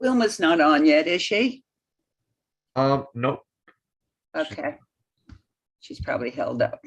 Wilma's not on yet, is she? Nope. Okay. She's probably held up.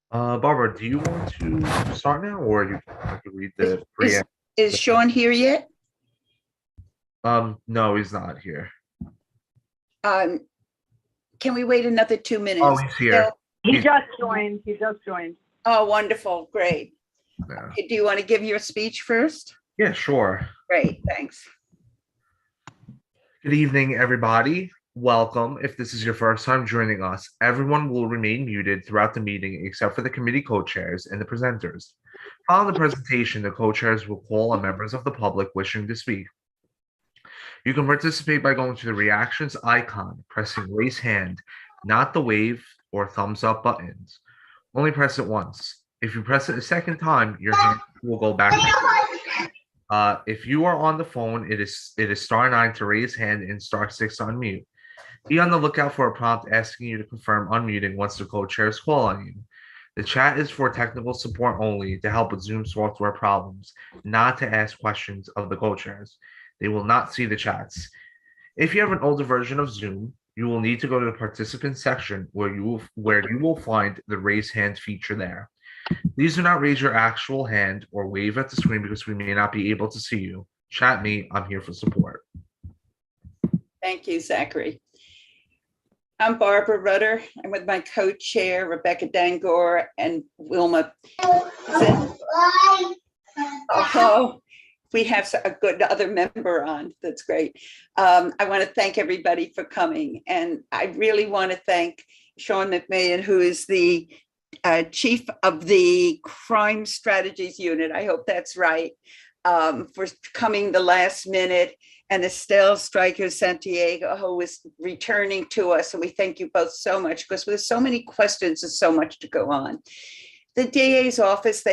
Barbara, do you want to start now, or you want to read the Is Sean here yet? No, he's not here. Can we wait another 2 minutes? Oh, he's here. He just joined. He just joined. Oh, wonderful. Great. Yeah. Okay, do you want to give your speech first? Yeah, sure. Great, thanks. Good evening, everybody. Welcome. If this is your first time joining us, everyone will remain muted throughout the meeting except for the committee co-chairs and the presenters. Following the presentation, the co-chairs will call on members of the public wishing to speak. You can participate by going to the reactions icon, pressing raise hand, not the wave or thumbs up buttons. Only press it once. If you press it a second time, your hand will go back. If you are on the phone, it is *9 to raise hand and *6 to unmute. Be on the lookout for a prompt asking you to confirm unmuting once the co-chairs call on you. The chat is for technical support only to help with Zoom software problems, not to ask questions of the co-chairs. They will not see the chats. If you have an older version of Zoom, you will need to go to the participants section where you will find the raise hand feature there. Please do not raise your actual hand or wave at the screen because we may not be able to see you. Chat me, I'm here for support. Thank you, Zachary. I'm Barbara Rudder. I'm with my co-chair, Rebecca Dangor and Wilma. Oh, we have a good other member on. That's great. I want to thank everybody for coming. And I really want to thank Sean McMahon, who is the chief of the Crime Strategies Unit. I hope that's right, for coming the last minute. And Estelle Stryker Santiago, who is returning to us. And we thank you both so much because with so many questions and so much to go on. The DA's office,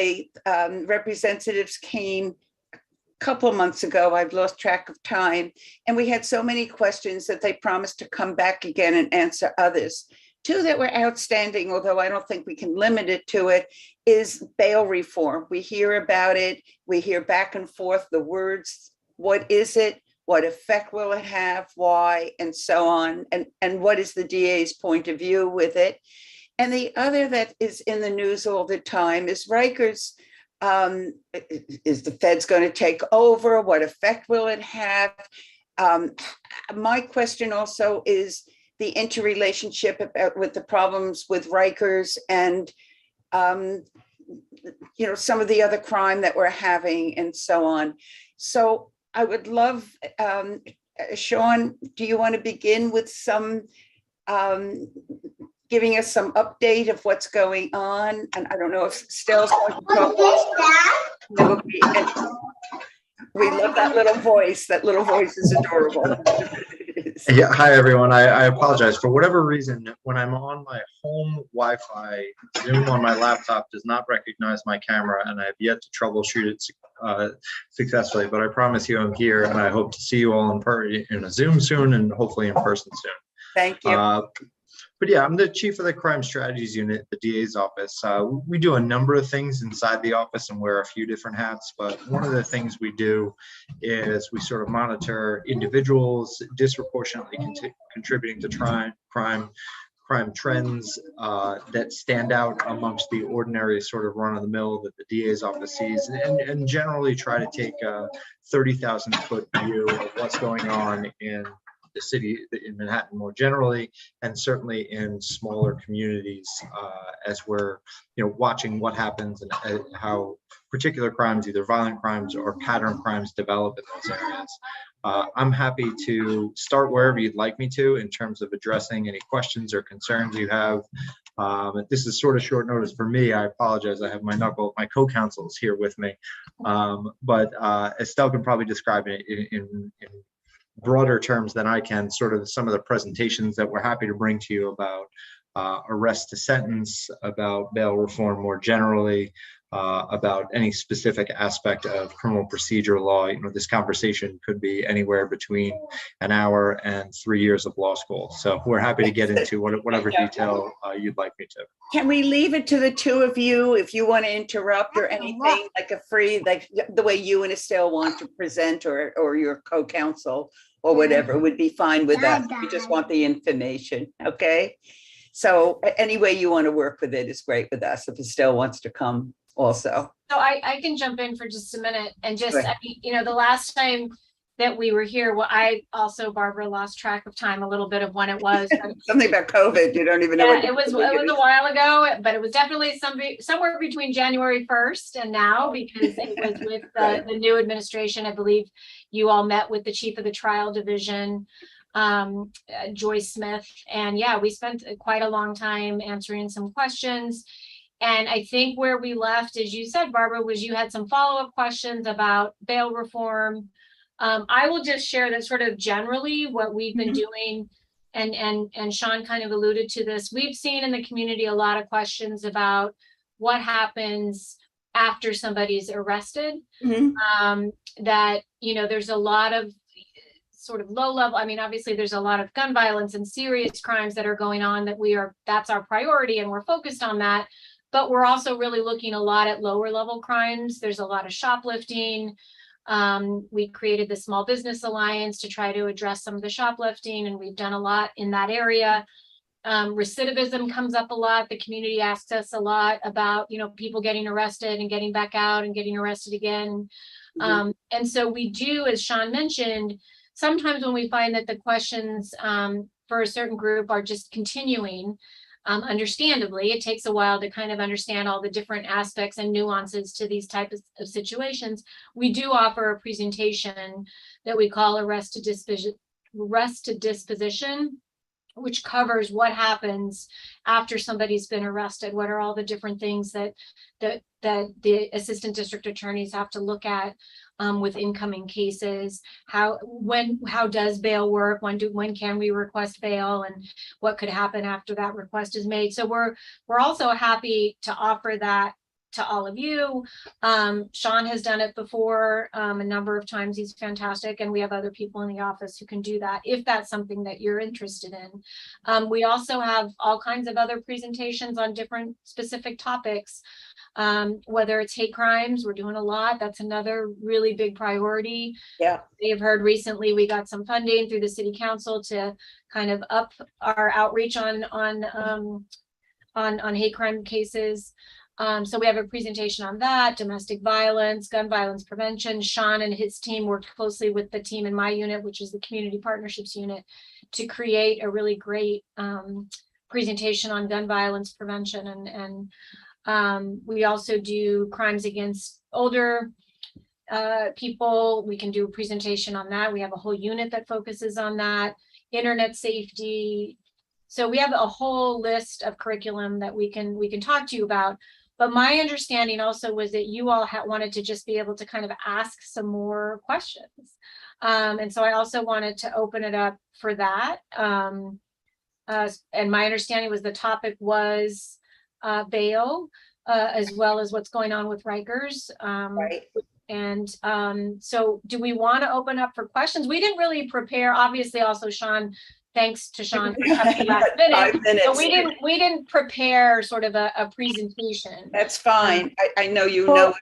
representatives came a couple of months ago. I've lost track of time. And we had so many questions that they promised to come back again and answer others. Two that were outstanding, although I don't think we can limit it to it, is bail reform. We hear about it. We hear back and forth the words, what is it? What effect will it have? Why? And so on. And what is the DA's point of view with it? And the other that is in the news all the time is Rikers. Is the feds going to take over? What effect will it have? My question also is the interrelationship with the problems with Rikers and some of the other crime that we're having and so on. So I would love, Sean, do you want to begin with some, giving us some update of what's going on? And I don't know if Stell's going to talk. We love that little voice. That little voice is adorable. Yeah, hi everyone. I apologize for whatever reason. When I'm on my home Wi-Fi, Zoom on my laptop does not recognize my camera, and I have yet to troubleshoot it successfully. But I promise you, I'm here, and I hope to see you all in a Zoom soon, and hopefully in person soon. Thank you. But yeah, I'm the chief of the Crime Strategies Unit at the DA's office. We do a number of things inside the office and wear a few different hats, but one of the things we do is we sort of monitor individuals disproportionately contributing to crime trends that stand out amongst the ordinary sort of run-of-the-mill that the DA's office sees, and generally try to take a 30,000-foot view of what's going on in the city, in Manhattan more generally, and certainly in smaller communities as we're watching what happens and how particular crimes, either violent crimes or pattern crimes, develop in those areas. I'm happy to start wherever you'd like me to in terms of addressing any questions or concerns you have. This is sort of short notice for me. I apologize. I have my co-counsels here with me. But Estelle can probably describe it in broader terms than I can, sort of some of the presentations that we're happy to bring to you about arrest to sentence, about bail reform more generally, about any specific aspect of criminal procedure law. This conversation could be anywhere between an hour and 3 years of law school. So we're happy to get into whatever detail you'd like me to. Can we leave it to the two of you if you want to interrupt or anything, like a free, like the way you and Estelle want to present, or your co-counsel or whatever would be fine with us. We just want the information, okay? So any way you want to work with it is great with us, if Estelle wants to come also. So I can jump in for just a minute and just, the last time that we were here, well, I also, Barbara, lost track of time a little bit of when it was. Something about COVID, you don't even know. Yeah, it was a while ago, but it was definitely somewhere between January 1st and now, because it was with the new administration. I believe you all met with the chief of the trial division, Joyce Smith. And yeah, we spent quite a long time answering some questions. And I think where we left, as you said, Barbara, was you had some follow-up questions about bail reform. I will just share that sort of generally what we've been doing, and Sean kind of alluded to this. We've seen in the community a lot of questions about what happens after somebody's arrested. That, you know, there's a lot of sort of low level. I mean, obviously there's a lot of gun violence and serious crimes that are going on that's our priority and we're focused on that. But we're also really looking a lot at lower level crimes. There's a lot of shoplifting. We created the Small Business Alliance to try to address some of the shoplifting, and we've done a lot in that area. Recidivism comes up a lot. The community asks us a lot about, you know, people getting arrested and getting back out and getting arrested again. And so we do, as Sean mentioned, sometimes when we find that the questions for a certain group are just continuing, understandably, it takes a while to kind of understand all the different aspects and nuances to these types of situations. We do offer a presentation that we call Arrest to Disposition, which covers what happens after somebody's been arrested. What are all the different things that the assistant district attorneys have to look at with incoming cases? How does bail work? When can we request bail, and what could happen after that request is made? So we're also happy to offer that to all of you. Sean has done it before a number of times. He's fantastic. And we have other people in the office who can do that if that's something that you're interested in. We also have all kinds of other presentations on different specific topics, whether it's hate crimes. We're doing a lot. That's another really big priority. Yeah. You've heard recently we got some funding through the city council to kind of up our outreach on hate crime cases. So we have a presentation on that, domestic violence, gun violence prevention. Sean and his team worked closely with the team in my unit, which is the community partnerships unit, to create a really great presentation on gun violence prevention. And we also do crimes against older people. We can do a presentation on that. We have a whole unit that focuses on that. Internet safety. So we have a whole list of curriculum that we can talk to you about. But my understanding also was that you all wanted to just be able to kind of ask some more questions. And so I also wanted to open it up for that. And my understanding was the topic was bail, as well as what's going on with Rikers. Right. And so do we want to open up for questions? We didn't really prepare, obviously. Also, Sean, thanks to Sean for coming last minute, but we didn't prepare sort of a presentation. That's fine. I know you know.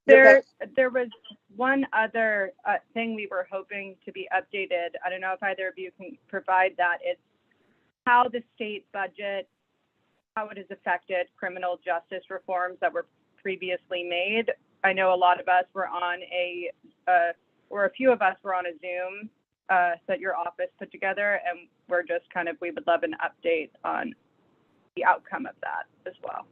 There was one other thing we were hoping to be updated. I don't know if either of you can provide that. It's how the state budget, how it has affected criminal justice reforms that were previously made. I know a lot of us were on or a few of us were on a Zoom that your office put together, and we're just we would love an update on the outcome of that as well.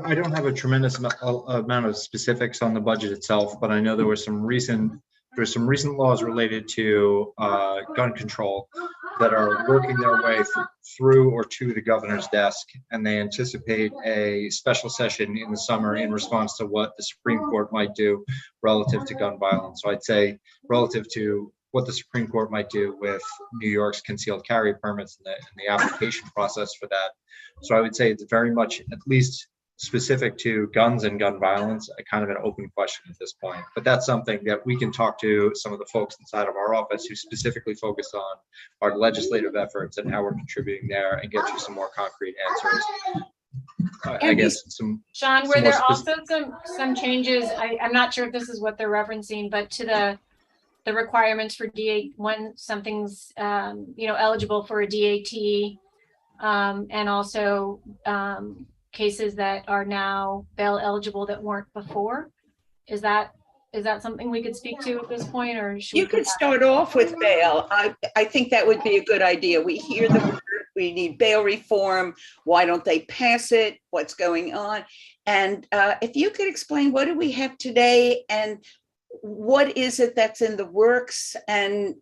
I don't have a tremendous amount of specifics on the budget itself, but I know there was some recent laws related to gun control that are working their way through or to the governor's desk, and they anticipate a special session in the summer in response to what the Supreme Court might do relative to gun violence. So I'd say relative to what the Supreme Court might do with New York's concealed carry permits and the application process for that. So I would say it's very much, at least specific to guns and gun violence, a kind of an open question at this point. But that's something that we can talk to some of the folks inside of our office who specifically focus on our legislative efforts and how we're contributing there, and get you some more concrete answers. I guess some. Sean, were there also some changes? I'm not sure if this is what they're referencing, but to the requirements for DA when something's eligible for a DAT, and also cases that are now bail eligible that weren't before. Is that something we could speak to at this point, or should you could start off with bail? I think that would be a good idea. We hear the word, we need bail reform. Why don't they pass it? What's going on? And if you could explain, what do we have today, and what is it that's in the works, and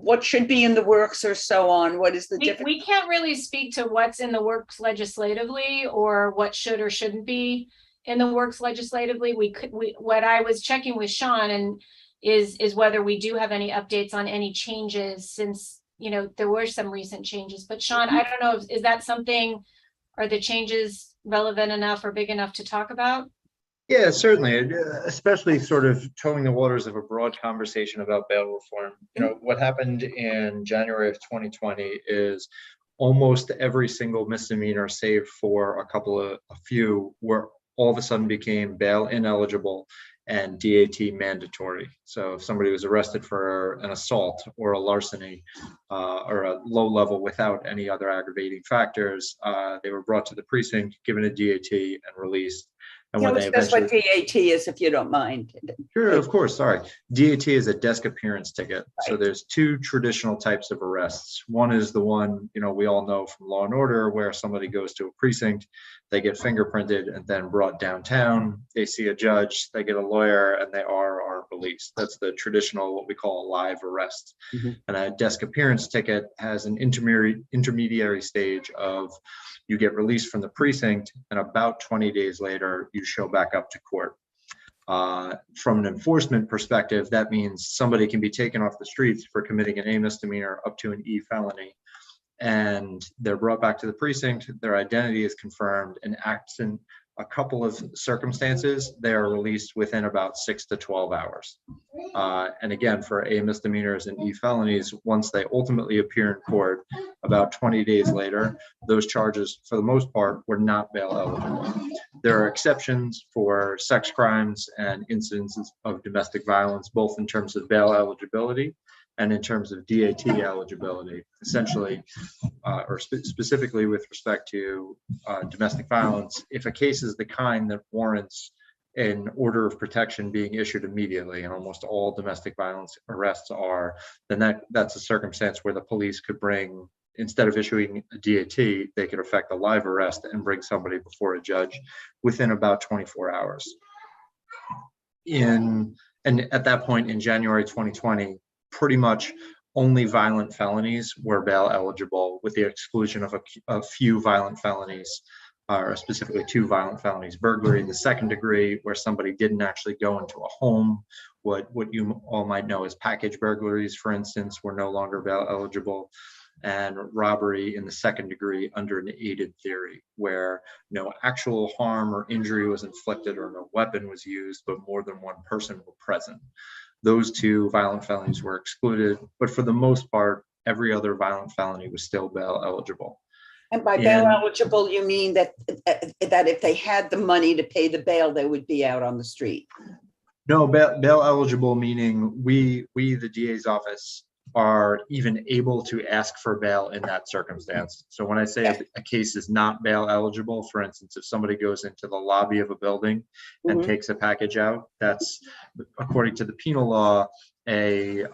what should be in the works or so on? What is the We difference? can't really speak to what's in the works legislatively or what should or shouldn't be in the works legislatively. What I was checking with Sean and is whether we do have any updates on any changes since, you know, there were some recent changes. But Sean, I don't know, is that something, are the changes relevant enough or big enough to talk about? Yeah, certainly, especially sort of towing the waters of a broad conversation about bail reform. You know, what happened in January of 2020 is almost every single misdemeanor, save for a few, were all of a sudden became bail ineligible and DAT mandatory. So if somebody was arrested for an assault or a larceny or a low level without any other aggravating factors, they were brought to the precinct, given a DAT, and released. And when they That's what eventually, DAT is, if you don't mind. sure, of course, sorry. DAT is a desk appearance ticket. So Right. there's two traditional types of arrests. One is the one, you know, we all know from Law and Order, where somebody goes to a precinct, they get fingerprinted and then brought downtown. They see a judge, they get a lawyer, and they are released. That's the traditional, what we call a live arrest. Mhm. And a desk appearance ticket has an intermediary stage of you get released from the precinct, and about 20 days later, you show back up to court. From an enforcement perspective, that means somebody can be taken off the streets for committing an A misdemeanor up to an E felony, and they're brought back to the precinct, their identity is confirmed, and absent a couple of circumstances, they are released within about 6 to 12 hours. And again, for A misdemeanors and E felonies, once they ultimately appear in court, about 20 days later, those charges, for the most part, were not bail eligible. There are exceptions for sex crimes and incidences of domestic violence, both in terms of bail eligibility and in terms of DAT eligibility. Essentially, specifically with respect to domestic violence, if a case is the kind that warrants an order of protection being issued immediately, and almost all domestic violence arrests are, then that's a circumstance where the police could bring, instead of issuing a DAT, they could effect a live arrest and bring somebody before a judge within about 24 hours. And at that point in January 2020, pretty much only violent felonies were bail eligible, with the exclusion of a few violent felonies, or specifically 2 violent felonies: burglary in the second degree, where somebody didn't actually go into a home. What you all might know as package burglaries, for instance, were no longer bail eligible, and robbery in the second degree under an aided theory, where no actual harm or injury was inflicted or no weapon was used, but more than one person were present. Those 2 violent felonies were excluded, but for the most part, every other violent felony was still bail eligible. And by bail eligible, you mean that if they had the money to pay the bail, they would be out on the street? No, bail eligible meaning we, the DA's office, are even able to ask for bail in that circumstance. So when I say a case is not bail eligible, for instance, if somebody goes into the lobby of a building and takes a package out, that's, according to the penal law, a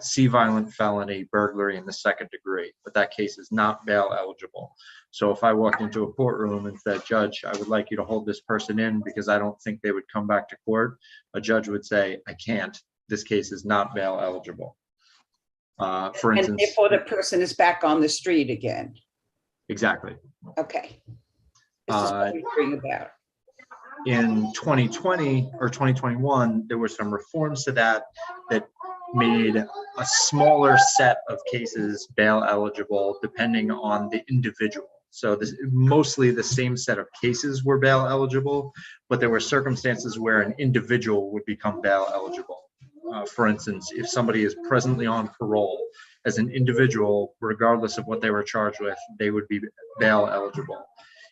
C violent felony, burglary in the second degree, but that case is not bail eligible. So if I walked into a courtroom and said, "Judge, I would like you to hold this person in because I don't think they would come back to court," a judge would say, "I can't. This case is not bail eligible." For instance, and therefore the person is back on the street again. Exactly. Okay. This is what we bring about. In 2020 or 2021, there were some reforms to that made a smaller set of cases bail eligible depending on the individual. So this, mostly the same set of cases were bail eligible, but there were circumstances where an individual would become bail eligible. For instance, if somebody is presently on parole as an individual, regardless of what they were charged with, they would be bail eligible.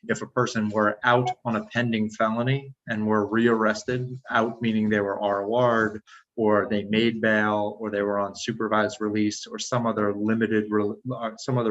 If a person were out on a pending felony and were rearrested, out meaning they were ROR'd, or they made bail, or they were on supervised release, or some other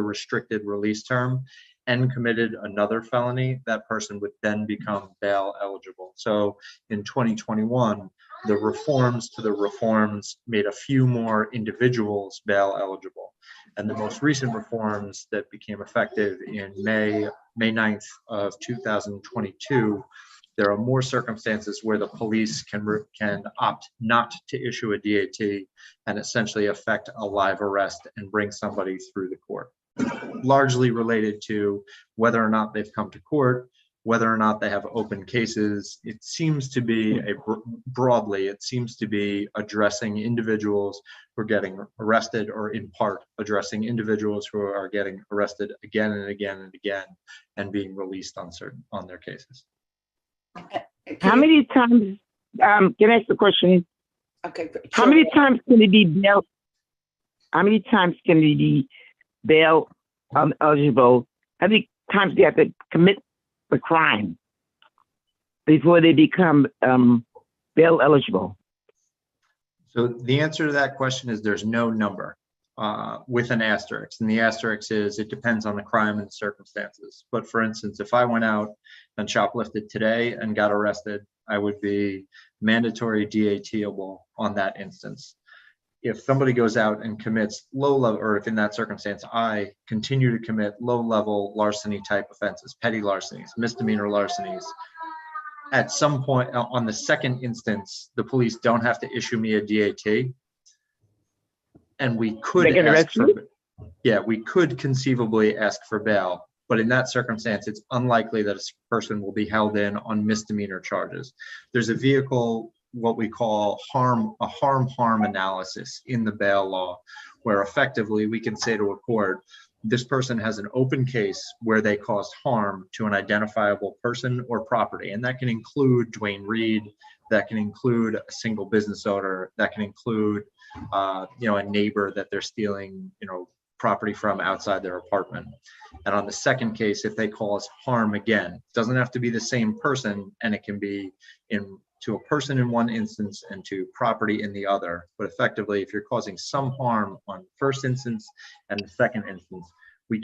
restricted release term, and committed another felony, that person would then become bail eligible. So in 2021, the reforms to the reforms made a few more individuals bail eligible. And the most recent reforms that became effective in May 9th of 2022, There are more circumstances where the police can opt not to issue a DAT and essentially effect a live arrest and bring somebody through the court, largely related to whether or not they've come to court, whether or not they have open cases. It seems to be broadly, it seems to be addressing individuals who are getting arrested, or in part addressing individuals who are getting arrested again and again and again and being released on their cases. How many times, can I ask the question? Okay. How many times can it be bail? How many times can it be bail eligible? How many times do you have to commit the crime before they become bail eligible? So the answer to that question is there's no number with an asterisk. And the asterisk is it depends on the crime and the circumstances. But for instance, if I went out and shoplifted today and got arrested, I would be mandatory DAT-able on that instance. If somebody goes out and commits low level, or if in that circumstance, I continue to commit low level larceny type offenses, petty larcenies, misdemeanor larcenies, at some point on the second instance, the police don't have to issue me a DAT. And we could ask for, we could conceivably ask for bail, but in that circumstance, it's unlikely that a person will be held in on misdemeanor charges. There's a vehicle, what we call a harm analysis in the bail law, where effectively we can say to a court, this person has an open case where they caused harm to an identifiable person or property. And that can include Dwayne Reed, that can include a single business owner, that can include a neighbor that they're stealing property from outside their apartment. And on the second case, if they cause harm again, it doesn't have to be the same person, and it can be to a person in one instance and to property in the other. But effectively, if you're causing some harm on first instance and the second instance, we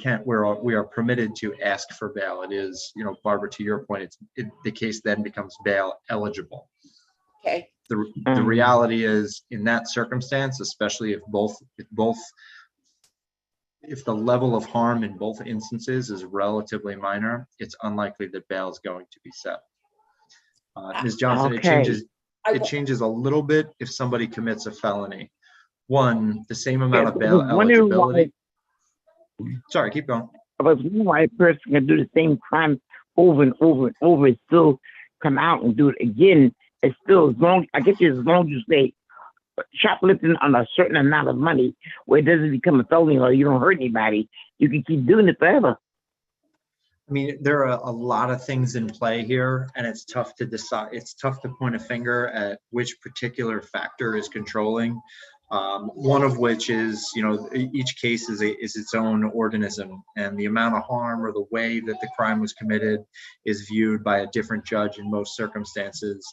are permitted to ask for bail. It is, Barbara, to your point, the case then becomes bail eligible. Okay. The reality is, in that circumstance, especially if the level of harm in both instances is relatively minor, it's unlikely that bail is going to be set. Ms. Johnson, Okay. it changes a little bit if somebody commits a felony. One, the same amount of bail eligibility. Sorry, keep going. But why a person can do the same crime over and over and over and still come out and do it again? It's still as long as you say shoplifting on a certain amount of money where it doesn't become a felony or you don't hurt anybody, you can keep doing it forever. I mean, there are a lot of things in play here, and it's tough to decide. It's tough to point a finger at which particular factor is controlling. One of which is, each case is its own organism, and the amount of harm or the way that the crime was committed is viewed by a different judge in most circumstances.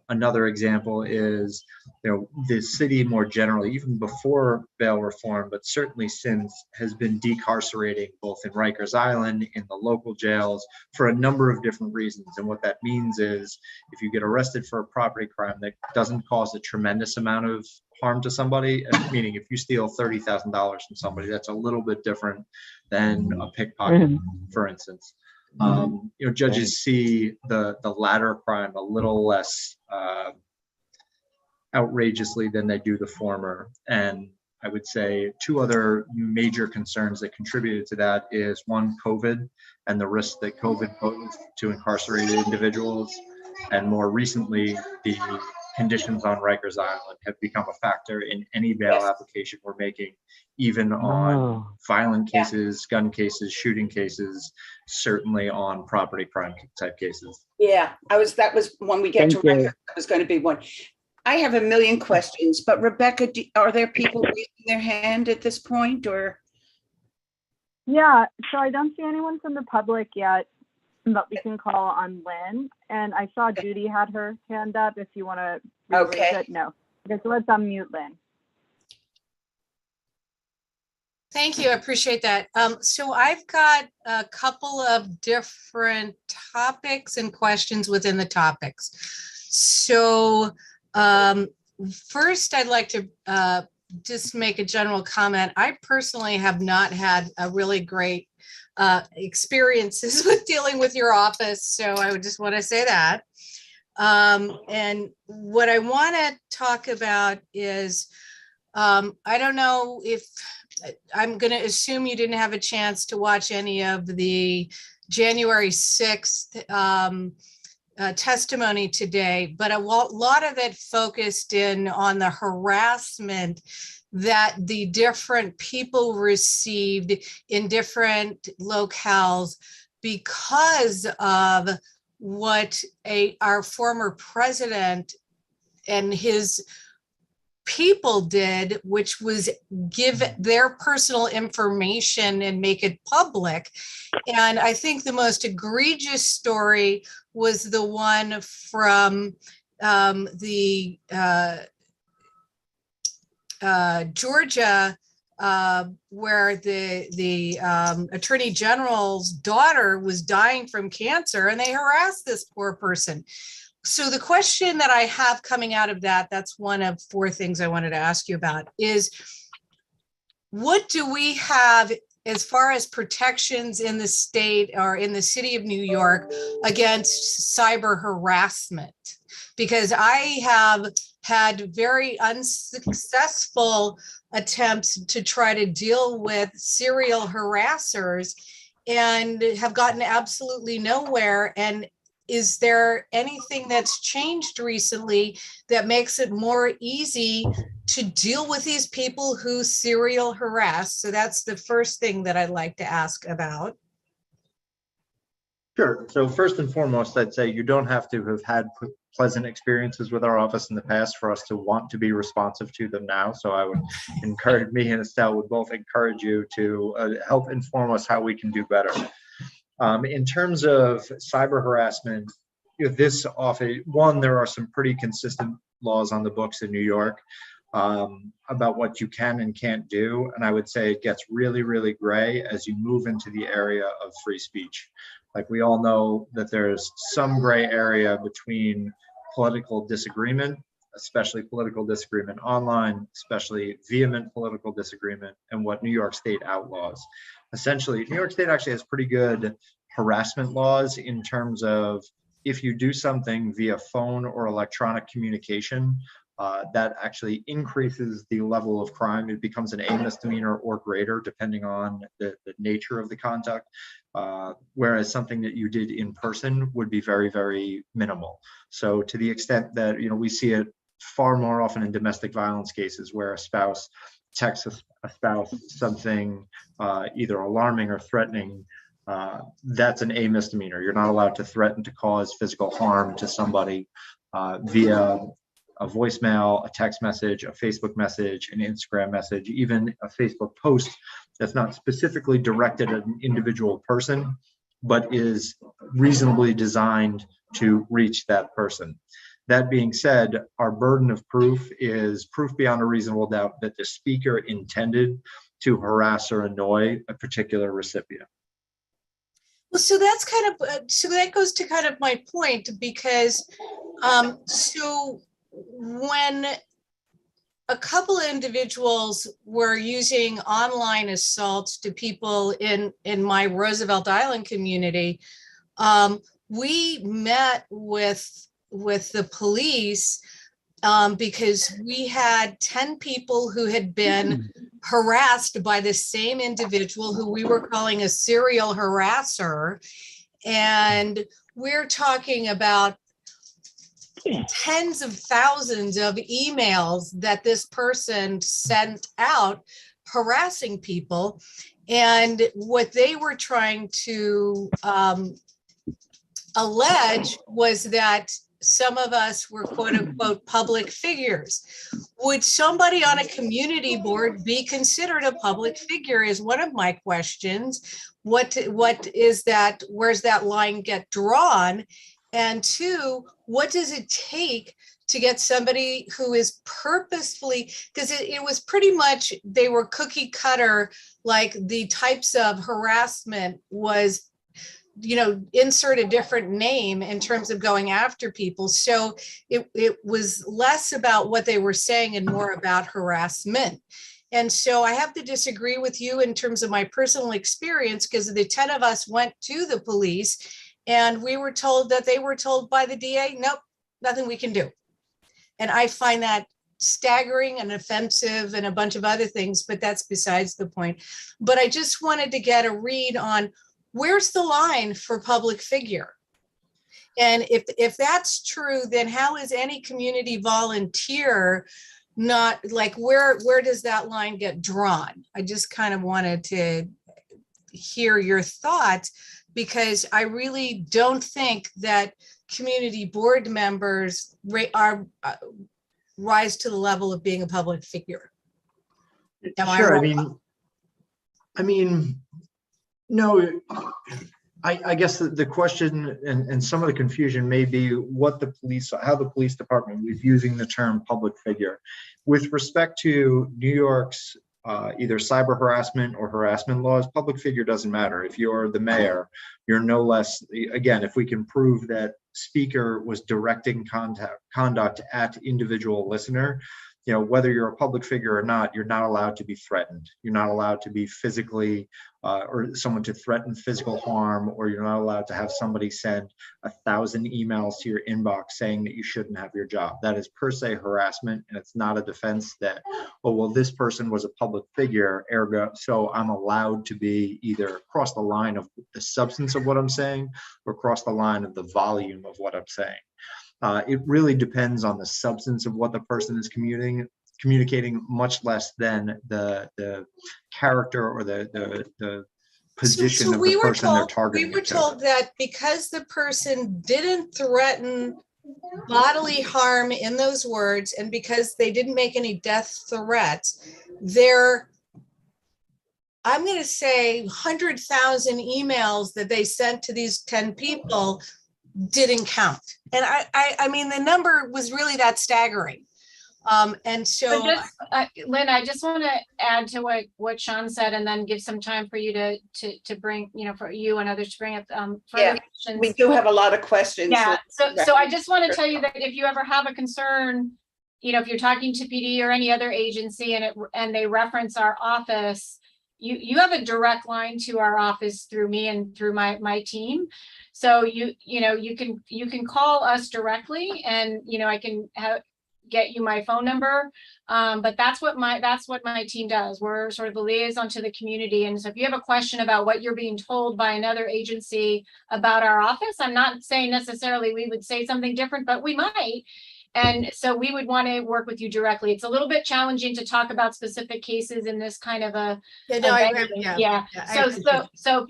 Another example is, the city more generally, even before bail reform, but certainly since, has been decarcerating both in Rikers Island, in the local jails, for a number of different reasons. And what that means is, if you get arrested for a property crime that doesn't cause a tremendous amount of harm to somebody, meaning if you steal $30,000 from somebody, that's a little bit different than a pickpocket, for instance. Judges see the latter crime a little less outrageously than they do the former. And I would say two other major concerns that contributed to that is, one, COVID and the risk that COVID posed to incarcerated individuals. And more recently, the conditions on Rikers Island have become a factor in any bail application we're making, even on violent cases, gun cases, shooting cases, certainly on property crime type cases. Yeah, that was when we get to Rikers, that was going to be one. I have a million questions, but Rebecca, are there people raising their hand at this point, or? Yeah, so I don't see anyone from the public yet, but we can call on Lynn. And I saw Judy had her hand up. If you want to raise it. No. Okay, so let's unmute Lynn. Thank you. I appreciate that. So I've got a couple of different topics and questions within the topics. So first, I'd like to just make a general comment. I personally have not had a really great experiences with dealing with your office. So I would just want to say that. And what I want to talk about is, I don't know if I'm going to assume you didn't have a chance to watch any of the January 6th testimony today, but a lot of it focused in on the harassment that the different people received in different locales because of what our former president and his people did, which was give their personal information and make it public. And I think the most egregious story was the one from the Georgia, where the attorney general's daughter was dying from cancer, and they harassed this poor person. So the question that I have coming out of that's one of 4 things I wanted to ask you about, is what do we have as far as protections in the state or in the city of New York against cyber harassment? Because I have had very unsuccessful attempts to try to deal with serial harassers and have gotten absolutely nowhere. And is there anything that's changed recently that makes it more easy to deal with these people who serial harass? So that's the first thing that I'd like to ask about. Sure. So first and foremost, I'd say you don't have to have had pleasant experiences with our office in the past for us to want to be responsive to them now. So I would encourage, me and Estelle would both encourage you to help inform us how we can do better. In terms of cyber harassment, this often, there are some pretty consistent laws on the books in New York about what you can and can't do. And I would say it gets really, really gray as you move into the area of free speech. Like, we all know that there's some gray area between political disagreement, especially political disagreement online, especially vehement political disagreement, and what New York State outlaws. Essentially, New York State actually has pretty good harassment laws in terms of if you do something via phone or electronic communication, that actually increases the level of crime. It becomes an A misdemeanor or greater, depending on the nature of the conduct. Whereas something that you did in person would be very, very minimal. So to the extent that, we see it far more often in domestic violence cases where a spouse texts a spouse something either alarming or threatening, that's an A misdemeanor. You're not allowed to threaten to cause physical harm to somebody via a voicemail, a text message, a Facebook message, an Instagram message, even a Facebook post that's not specifically directed at an individual person, but is reasonably designed to reach that person. That being said, our burden of proof is proof beyond a reasonable doubt that the speaker intended to harass or annoy a particular recipient. Well, so that's so that goes to kind of my point, because so when a couple of individuals were using online assaults to people in my Roosevelt Island community, we met with the police because we had 10 people who had been harassed by the same individual who we were calling a serial harasser. And we're talking about tens of thousands of emails that this person sent out harassing people. And what they were trying to allege was that some of us were quote unquote public figures. Would somebody on a community board be considered a public figure is one of my questions. What is that? Where's that line get drawn? And 2, what does it take to get somebody who is purposefully, because it was pretty much, they were cookie cutter, like the types of harassment was, insert a different name in terms of going after people. So it was less about what they were saying and more about harassment. And so I have to disagree with you in terms of my personal experience, because the 10 of us went to the police and we were told that they were told by the DA, nope, nothing we can do. And I find that staggering and offensive and a bunch of other things, but that's besides the point. But I just wanted to get a read on where's the line for public figure? And if that's true, then how is any community volunteer not, like, where does that line get drawn? I just kind of wanted to hear your thoughts, because I really don't think that community board members rise to the level of being a public figure. Am I Sure. wrong? I mean, no, I guess the question and some of the confusion may be how the police department is using the term public figure. With respect to New York's either cyber harassment or harassment laws, public figure doesn't matter. If you're the mayor, you're no less, again, if we can prove that speaker was directing conduct at individual listener, you know, whether you're a public figure or not, you're not allowed to be threatened. You're not allowed to be physically or someone to threaten physical harm, or you're not allowed to have somebody send 1,000 emails to your inbox saying that you shouldn't have your job. That is per se harassment, and it's not a defense that, oh, well, this person was a public figure, ergo, so I'm allowed to be either cross the line of the substance of what I'm saying or cross the line of the volume of what I'm saying. It really depends on the substance of what the person is communicating, much less than the character or the position of the person they're targeting. We were told that because the person didn't threaten bodily harm in those words, and because they didn't make any death threats, I'm going to say 100,000 emails that they sent to these 10 people didn't count. And I mean, the number was really that staggering. And so, Lynn, I just want to add to what Sean said, and then give some time for you to bring, for you and others to bring up further questions. We do have a lot of questions. Yeah. So I just want to tell you that if you ever have a concern, if you're talking to PD or any other agency and they reference our office, you have a direct line to our office through me and through my team. So you can call us directly, and I can get you my phone number. But that's what my team does. We're sort of the liaison to the community. And so if you have a question about what you're being told by another agency about our office, I'm not saying necessarily we would say something different, but we might. And so we would want to work with you directly. It's a little bit challenging to talk about specific cases in this kind of a. So Do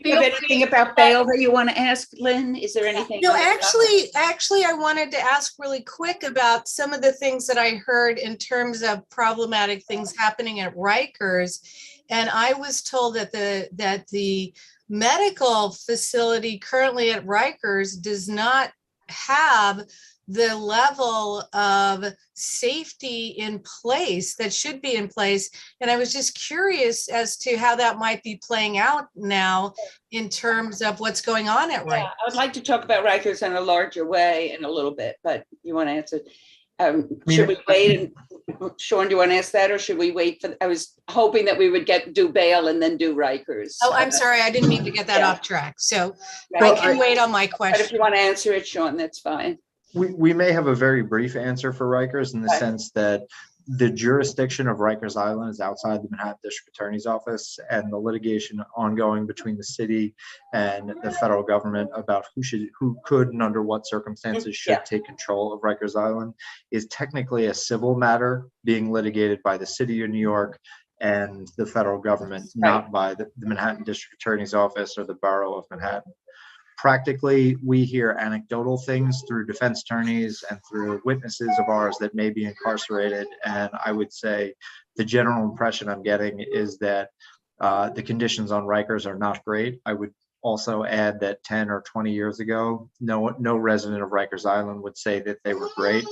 you have anything about bail that you want to ask, Lynn? Is there anything? No, actually, I wanted to ask really quick about some of the things that I heard in terms of problematic things happening at Rikers. And I was told that the medical facility currently at Rikers does not have the level of safety in place that should be in place. And I was just curious as to how that might be playing out now in terms of what's going on at Rikers. Yeah, I would like to talk about Rikers in a larger way in a little bit, but you want to answer? Should we wait? And Sean, do you want to ask that, or should we wait for? I was hoping that we would do bail and then do Rikers. Oh, I'm sorry, I didn't mean to get that off track. So Well, I can wait on my But question. if you want to answer it, Sean, that's fine. We may have a very brief answer for Rikers in the sense that the jurisdiction of Rikers Island is outside the Manhattan District Attorney's Office, and the litigation ongoing between the city and the federal government about who could and under what circumstances should take control of Rikers Island is technically a civil matter being litigated by the city of New York and the federal government, not by the Manhattan District Attorney's Office or the Borough of Manhattan. Practically, we hear anecdotal things through defense attorneys and through witnesses of ours that may be incarcerated. And I would say the general impression I'm getting is that the conditions on Rikers are not great. I would also add that 10 or 20 years ago, no resident of Rikers Island would say that they were great.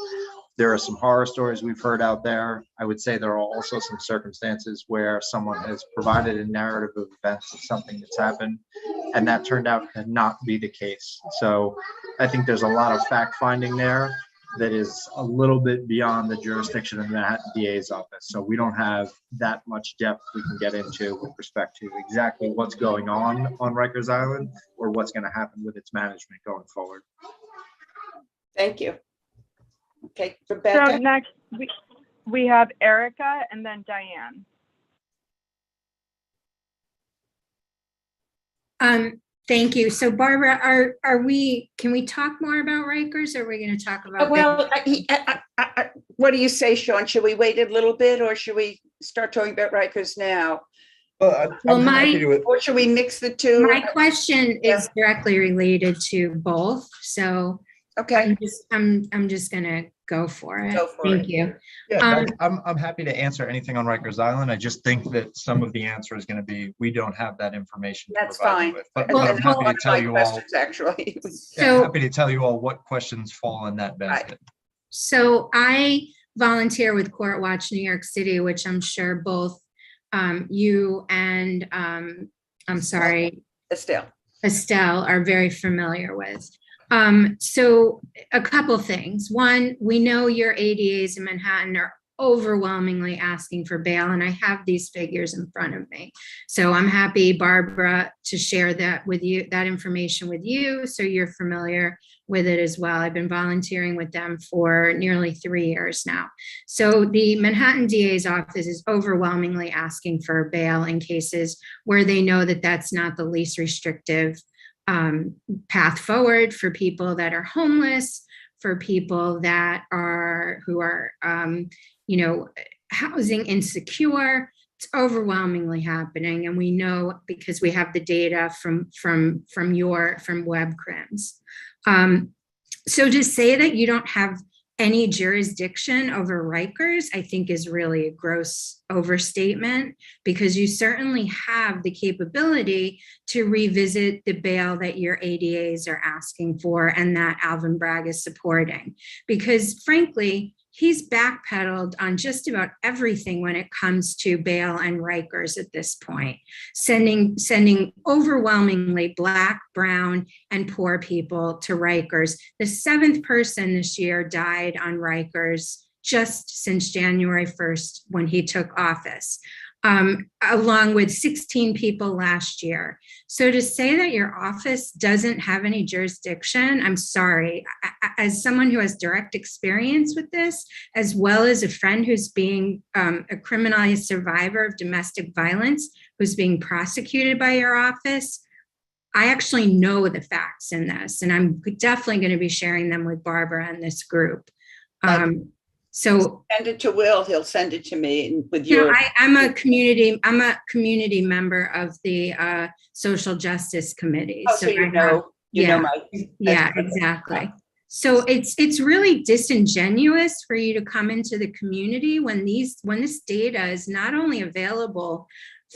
There are some horror stories we've heard out there. I would say there are also some circumstances where someone has provided a narrative of events of something that's happened, and that turned out to not be the case. So I think there's a lot of fact finding there. that is a little bit beyond the jurisdiction of the Manhattan DA's office. So we don't have that much depth we can get into with respect to exactly what's going on Rikers Island or what's going to happen with its management going forward. Thank you. Okay, So Rebecca. next, we have Erica and then Diane. Thank you. So Barbara, can we talk more about Rikers, or are we going to talk about? Well, what do you say, Sean? Should we wait a little bit, or should we start talking about Rikers now? Well, Well, Or should we mix the two? my question is directly related to both. So Okay, I'm just going to go for it. Go for Thank it. you. Yeah, I'm happy to answer anything on Rikers Island. I just think that some of the answer is going to be, we don't have that information to that's provide you fine. with. But Well, I'm happy to tell you all, Questions, actually. yeah, happy to tell you all what questions fall in that basket. So I volunteer with Court Watch New York City, which I'm sure both you and I'm sorry, Estelle are very familiar with. So a couple things. One, we know your ADAs in Manhattan are overwhelmingly asking for bail, and I have these figures in front of me. So I'm happy, Barbara, to share that with you, that information with you, so you're familiar with it as well. I've been volunteering with them for nearly 3 years now. So the Manhattan DA's office is overwhelmingly asking for bail in cases where they know that that's not the least restrictive path forward for people that are homeless, for people that are housing insecure. It's overwhelmingly happening, and we know because we have the data from web crims. So to say that you don't have any jurisdiction over Rikers, I think is really a gross overstatement, because you certainly have the capability to revisit the bail that your ADAs are asking for and that Alvin Bragg is supporting. Because frankly, he's backpedaled on just about everything when it comes to bail and Rikers at this point, sending overwhelmingly Black, brown, and poor people to Rikers. The 7th person this year died on Rikers just since January 1st when he took office, along with 16 people last year. So to say that your office doesn't have any jurisdiction, I'm sorry. As someone who has direct experience with this, as well as a friend who's being a criminalized survivor of domestic violence, who's being prosecuted by your office, I actually know the facts in this, and I'm definitely going to be sharing them with Barbara and this group. So send it to Will. He'll send it to me and with your. I'm a community member of the social justice committee. Oh, so you know my. Yeah, exactly. So it's really disingenuous for you to come into the community when this data is not only available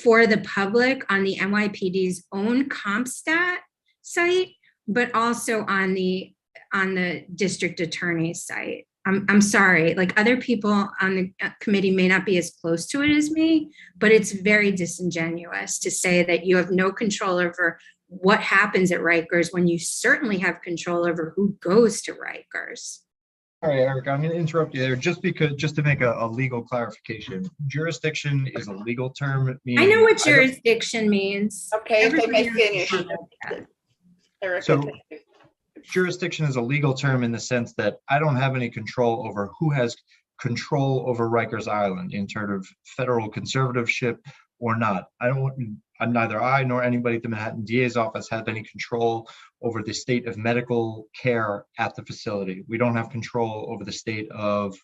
for the public on the NYPD's own CompStat site, but also on the district attorney's site. I'm sorry, like other people on the committee may not be as close to it as me, but it's very disingenuous to say that you have no control over what happens at Rikers when you certainly have control over who goes to Rikers. All right, Eric, I'm going to interrupt you there just to make a legal clarification. Jurisdiction is a legal term. I know what jurisdiction means. Okay, if they may finish. Erica, So, jurisdiction is a legal term in the sense that I don't have any control over who has control over Rikers Island in terms of federal conservatorship or not. Neither I nor anybody at the Manhattan DA's office has any control over the state of medical care at the facility. We don't have control over the state of,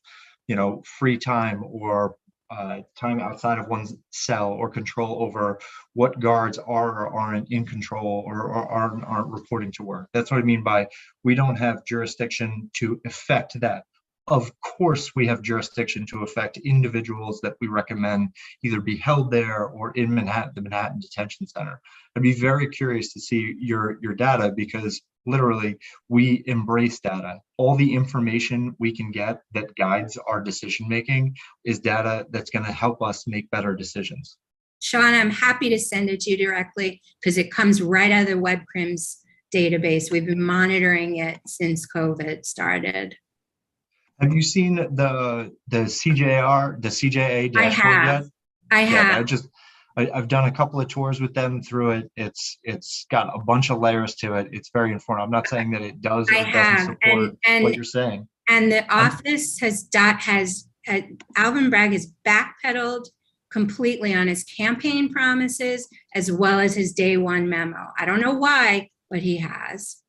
free time or time outside of one's cell, or control over what guards are or aren't in control or aren't reporting to work. That's what I mean by we don't have jurisdiction to affect that. Of course, we have jurisdiction to affect individuals that we recommend either be held there or in Manhattan, the Manhattan Detention Center. I'd be very curious to see your data, because literally we embrace data. All the information we can get that guides our decision making is data that's going to help us make better decisions. Sean, I'm happy to send it to you directly because it comes right out of the web crims database. We've been monitoring it since COVID started. Have you seen the CJA I dashboard yet? have. I Yeah, have. I've done a couple of tours with them through it. It's got a bunch of layers to it. It's very informative. I'm not saying that it does I or doesn't have. support what you're saying. And the office has Alvin Bragg has backpedaled completely on his campaign promises as well as his day one memo. I don't know why, but he has.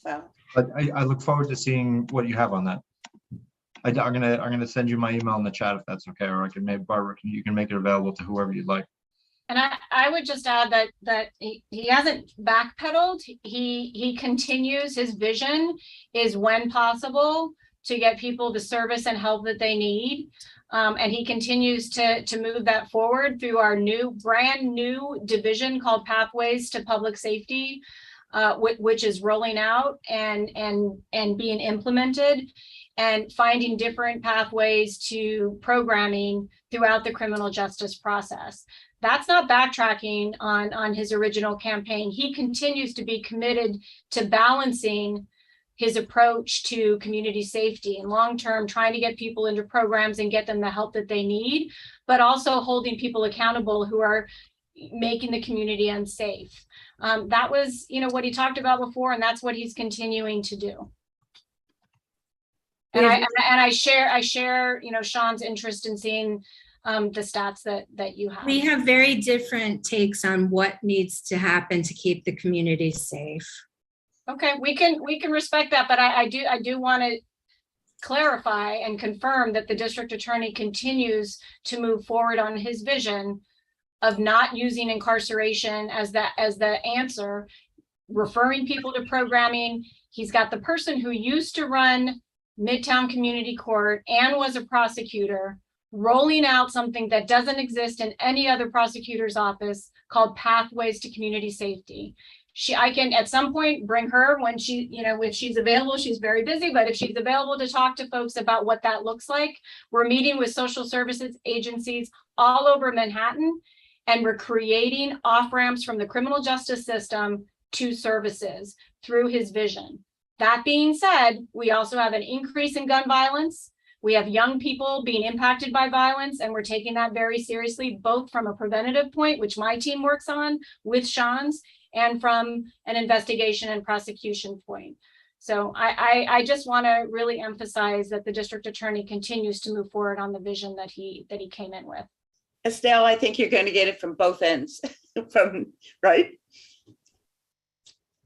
Well, But I look forward to seeing what you have on that. I'm gonna send you my email in the chat if that's okay, or I can maybe Barbara, you can make it available to whoever you'd like. And I would just add that he hasn't backpedaled. He continues. His vision is, when possible, to get people the service and help that they need. And he continues to move that forward through our brand new division called Pathways to Public Safety, which is rolling out and being implemented, and finding different pathways to programming throughout the criminal justice process. That's not backtracking on his original campaign. He continues to be committed to balancing his approach to community safety and long-term, trying to get people into programs and get them the help that they need, but also holding people accountable who are making the community unsafe. That was, what he talked about before, and that's what he's continuing to do. And I share, Sean's interest in seeing the stats that you have. We have very different takes on what needs to happen to keep the community safe. Okay, we can respect that, but I do want to clarify and confirm that the district attorney continues to move forward on his vision of not using incarceration as the answer, referring people to programming. He's got the person who used to run Midtown Community Court and was a prosecutor rolling out something that doesn't exist in any other prosecutor's office called Pathways to Community Safety. I can at some point bring her when she, if she's available. She's very busy, but if she's available to talk to folks about what that looks like. We're meeting with social services agencies all over Manhattan, and we're creating off-ramps from the criminal justice system to services through his vision. That being said, we also have an increase in gun violence. We have young people being impacted by violence, and we're taking that very seriously, both from a preventative point, which my team works on with Sean's, and from an investigation and prosecution point. So I just want to really emphasize that the district attorney continues to move forward on the vision that he came in with. Estelle, I think you're going to get it from both ends, right?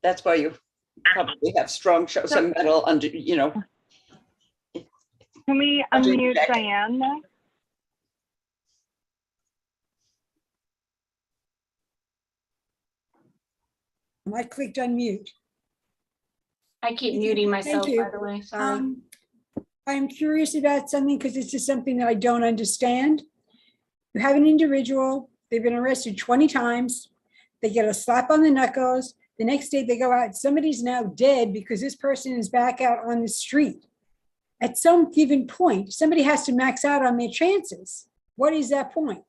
That's why you probably have strong some metal under, Can we unmute Diane next? I clicked unmute. I keep muting myself, Thank you. by the way, sorry. I'm curious about something because it's just something that I don't understand. You have an individual, they've been arrested 20 times. They get a slap on the knuckles. The next day they go out, somebody's now dead because this person is back out on the street. At some given point, somebody has to max out on their chances. What is that point?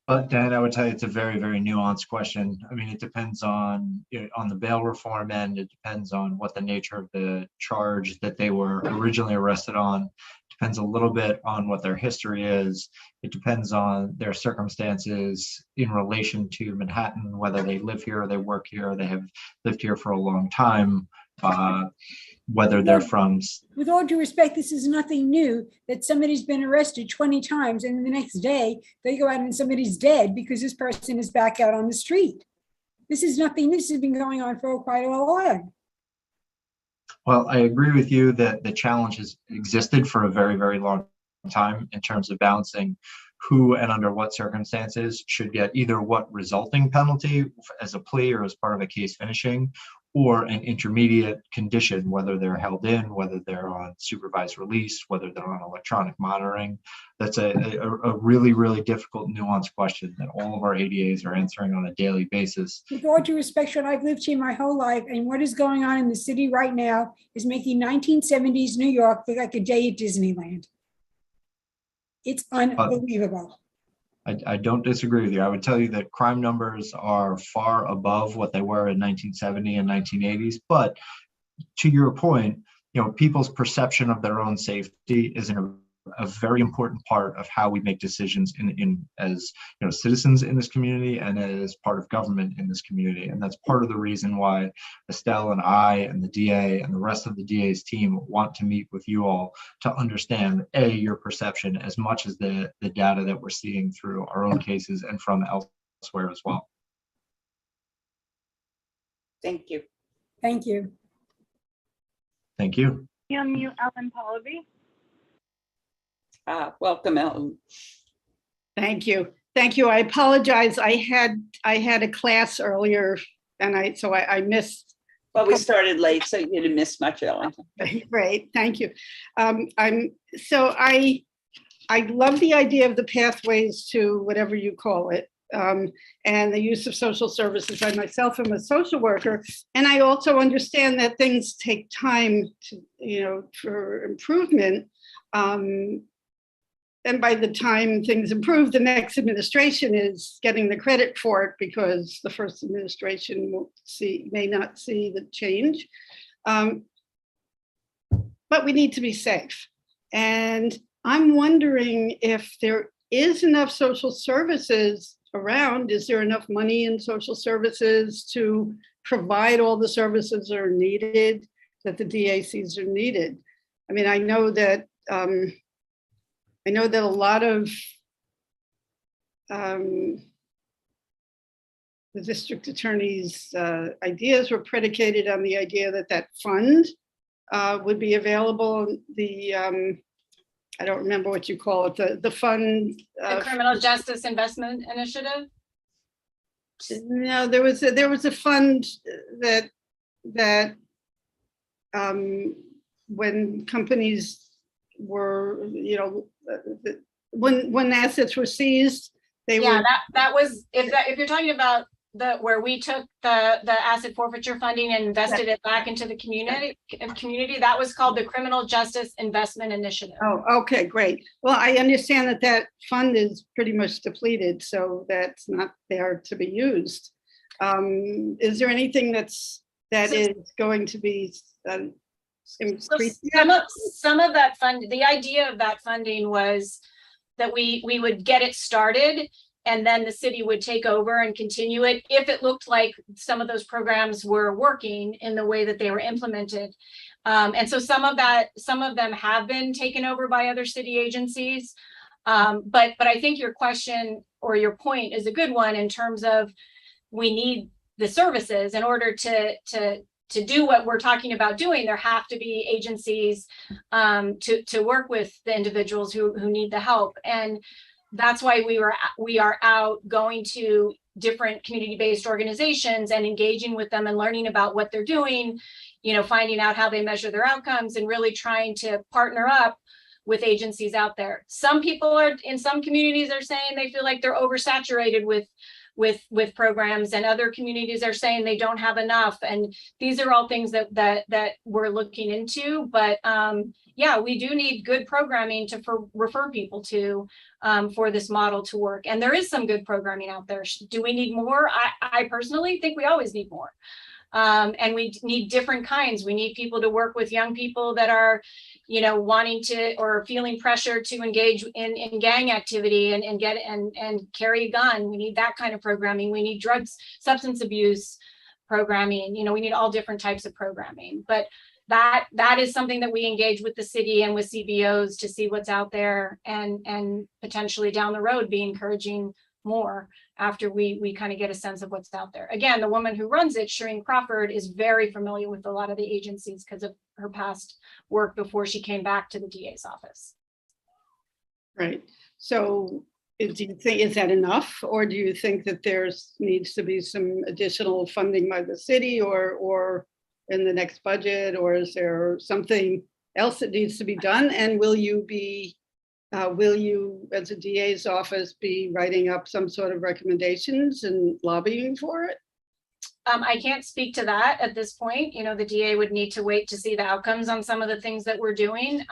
But Dan, I would tell you it's a very, very nuanced question. I mean, it depends on the bail reform end. It depends on what the nature of the charge that they were originally arrested on. Depends a little bit on what their history is. It depends on their circumstances in relation to Manhattan, whether they live here or they work here, or they have lived here for a long time, whether they're from. With all due respect, this is nothing new that somebody's been arrested 20 times and the next day they go out and somebody's dead because this person is back out on the street. This is nothing. This has been going on for quite a while. Well, I agree with you that the challenge has existed for a very, very long time in terms of balancing who and under what circumstances should get either what resulting penalty as a plea or as part of a case finishing, or an intermediate condition, whether they're held in, whether they're on supervised release, whether they're on electronic monitoring. That's a really, really difficult, nuanced question that all of our ADAs are answering on a daily basis. With all due respect, Sean, I've lived here my whole life, and what is going on in the city right now is making 1970s New York look like a day at Disneyland. It's unbelievable. I don't disagree with you. I would tell you that crime numbers are far above what they were in 1970 and 1980s, but to your point, people's perception of their own safety is a very important part of how we make decisions as citizens in this community and as part of government in this community. And that's part of the reason why Estelle and I and the DA and the rest of the DA's team want to meet with you all to understand your perception as much as the data that we're seeing through our own cases and from elsewhere as well. Thank you. Thank you. Thank you. Unmute Ellen Pallavi. Welcome, Ellen. Thank you. Thank you. I apologize. I had a class earlier and I missed. Well, we started late, so you didn't miss much, Ellen. Great. Thank you. I love the idea of the pathways to whatever you call it. And the use of social services. I myself am a social worker, and I also understand that things take time to, for improvement. And by the time things improve, the next administration is getting the credit for it because the first administration may not see the change. But we need to be safe. And I'm wondering if there is enough social services around. Is there enough money in social services to provide all the services that are needed, that the DACs are needed? I mean, I know that a lot of the district attorney's ideas were predicated on the idea that fund would be available. I don't remember what you call it, the fund. The Criminal Justice Investment Initiative? No, there was a fund that when companies were, when assets were seized, that was, if you're talking about where we took the asset forfeiture funding and invested it back into the community, that was called the Criminal Justice Investment Initiative. Oh, okay, great. Well, I understand that fund is pretty much depleted, so that's not there to be used. Is there anything that is going to be increased? Some of that fund, the idea of that funding was that we would get it started and then the city would take over and continue it if it looked like some of those programs were working in the way that they were implemented. And so some of them have been taken over by other city agencies. But I think your question or your point is a good one in terms of we need the services in order to do what we're talking about doing. There have to be agencies to work with the individuals who need the help. And that's why we are out going to different community-based organizations and engaging with them and learning about what they're doing, finding out how they measure their outcomes and really trying to partner up with agencies out there. Some people in some communities are saying they feel like they're oversaturated with programs, and other communities are saying they don't have enough. And these are all things that we're looking into. But yeah, we do need good programming to refer people to for this model to work. And there is some good programming out there. Do we need more? I personally think we always need more. And we need different kinds. We need people to work with young people that are, wanting to or feeling pressure to engage in gang activity and carry a gun. We need that kind of programming. We need substance abuse programming. We need all different types of programming. But that is something that we engage with the city and with CBOs to see what's out there and potentially down the road be encouraging more after we kind of get a sense of what's out there. Again, the woman who runs it, Shireen Crawford, is very familiar with a lot of the agencies because of her past work before she came back to the DA's office. Right. So do you think, is that enough? Or do you think that needs to be some additional funding by the city or in the next budget? Or is there something else that needs to be done? And will you, as a DA's office, be writing up some sort of recommendations and lobbying for it? I can't speak to that at this point. The DA would need to wait to see the outcomes on some of the things that we're doing.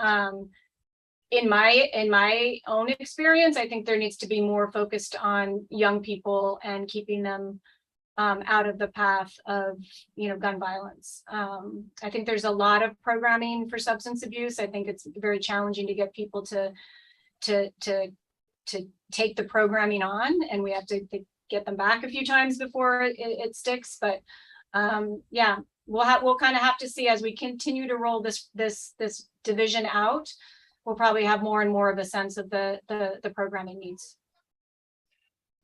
In my own experience, I think there needs to be more focused on young people and keeping them out of the path of, gun violence. I think there's a lot of programming for substance abuse. I think it's very challenging to get people to take the programming on, and we have to get them back a few times before it sticks. But yeah, we'll kind of have to see as we continue to roll this division out. We'll probably have more and more of a sense of the programming needs.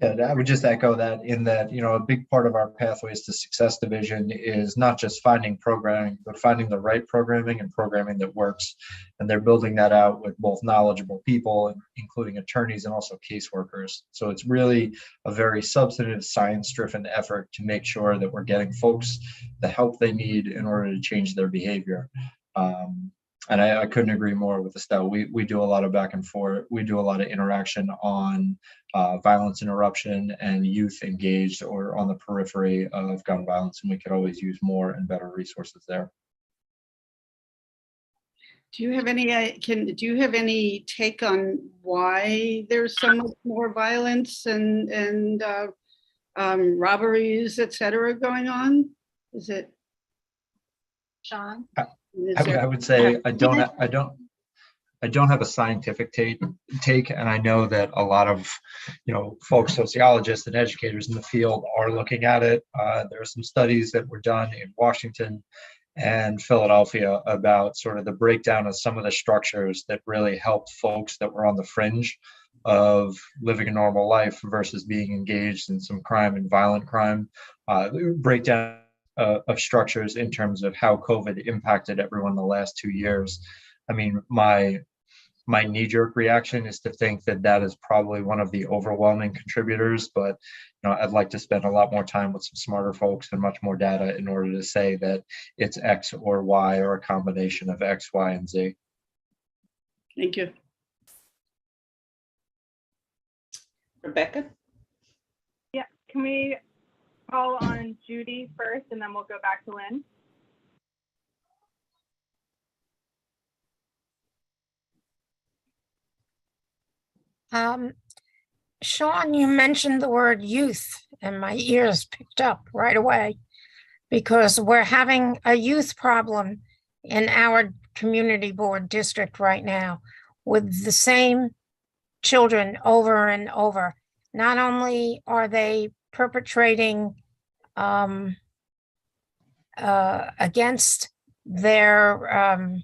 And I would just echo that in that, a big part of our Pathways to Success division is not just finding programming, but finding the right programming and programming that works. And they're building that out with both knowledgeable people, including attorneys and also caseworkers. So it's really a very substantive, science-driven effort to make sure that we're getting folks the help they need in order to change their behavior. And I couldn't agree more with Estelle. We do a lot of back and forth. We do a lot of interaction on violence interruption and youth engaged or on the periphery of gun violence, and we could always use more and better resources there. Do you have any take on why there's so much more violence and robberies, et cetera, going on? Is it Sean? I would say I don't have a scientific take, and I know that a lot of folks, sociologists and educators in the field are looking at it. There are some studies that were done in Washington and Philadelphia about sort of the breakdown of some of the structures that really helped folks that were on the fringe of living a normal life versus being engaged in some crime and violent crime. Breakdown of structures in terms of how COVID impacted everyone the last 2 years. I mean, my knee-jerk reaction is to think that is probably one of the overwhelming contributors, but I'd like to spend a lot more time with some smarter folks and much more data in order to say that it's X or Y or a combination of X, Y, and Z. Thank you. Rebecca? Yeah, can we call on Judy first, and then we'll go back to Lynn? Sean, you mentioned the word youth, and my ears picked up right away because we're having a youth problem in our community board district right now with the same children over and over. Not only are they perpetrating against their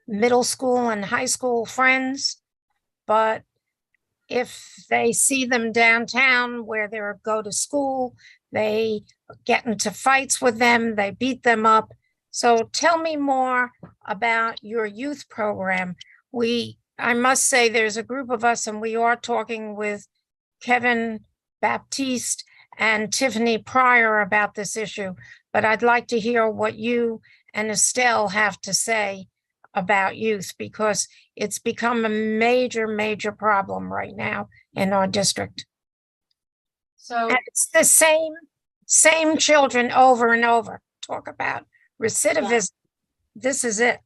middle school and high school friends, but if they see them downtown where they go to school, they get into fights with them, they beat them up. So tell me more about your youth program. I must say there's a group of us, and we are talking with Kevin Baptiste and Tiffany Pryor about this issue, but I'd like to hear what you and Estelle have to say about youth, because it's become a major, major problem right now in our district. So and it's the same children over and over. Talk about recidivism. Yeah. This is it.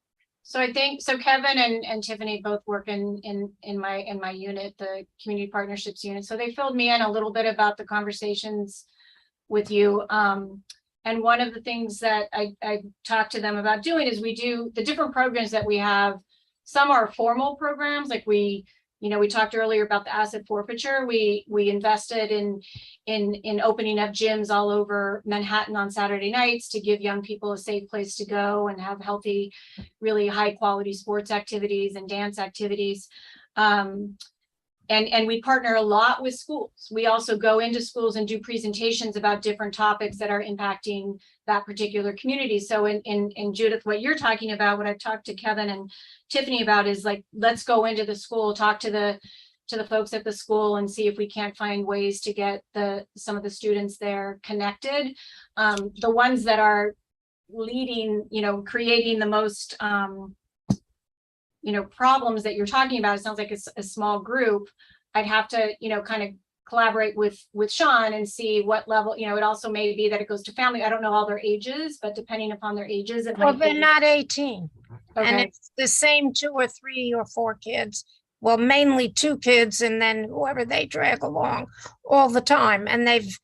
So I think Kevin and Tiffany both work in my unit, the community partnerships unit. So they filled me in a little bit about the conversations with you. And one of the things that I talked to them about doing is we do the different programs that we have. Some are formal programs, like we talked earlier about the asset forfeiture. We invested in opening up gyms all over Manhattan on Saturday nights to give young people a safe place to go and have healthy, really high quality sports activities and dance activities. And we partner a lot with schools. We also go into schools and do presentations about different topics that are impacting that particular community. So in Judith, what you're talking about, what I've talked to Kevin and Tiffany about is like, let's go into the school, talk to the folks at the school and see if we can't find ways to get some of the students there connected. The ones that are leading, creating the most problems that you're talking about, it sounds like it's a small group. I'd have to, kind of collaborate with Sean and see what level, it also may be that it goes to family. I don't know all their ages, but depending upon their ages. Well, they're not 18. Okay. And it's the same 2 or 3 or 4 kids. Well, mainly 2 kids and then whoever they drag along all the time. And they've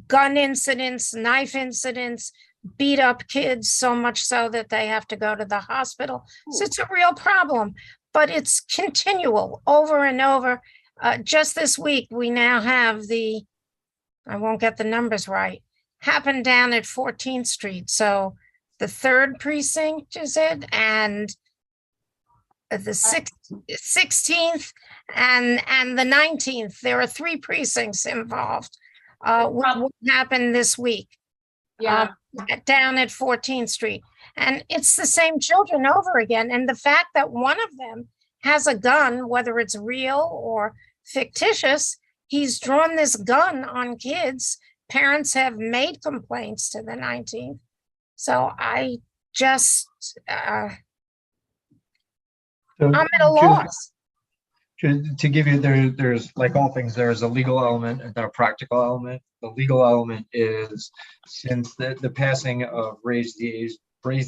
gun incidents, knife incidents, beat up kids so much so that they have to go to the hospital. So it's a real problem, but it's continual over and over. Just this week, we now have I won't get the numbers right, happened down at 14th Street. So the 3rd precinct is it, and the 16th and the 19th. There are 3 precincts involved. What happened this week? Yeah. Down at 14th Street. And it's the same children over again. And the fact that one of them has a gun, whether it's real or fictitious, he's drawn this gun on kids. Parents have made complaints to the 19th. So I just, I'm at a loss. To give you, there's like all things, there's a legal element and then a practical element. The legal element is, since the passing of raise the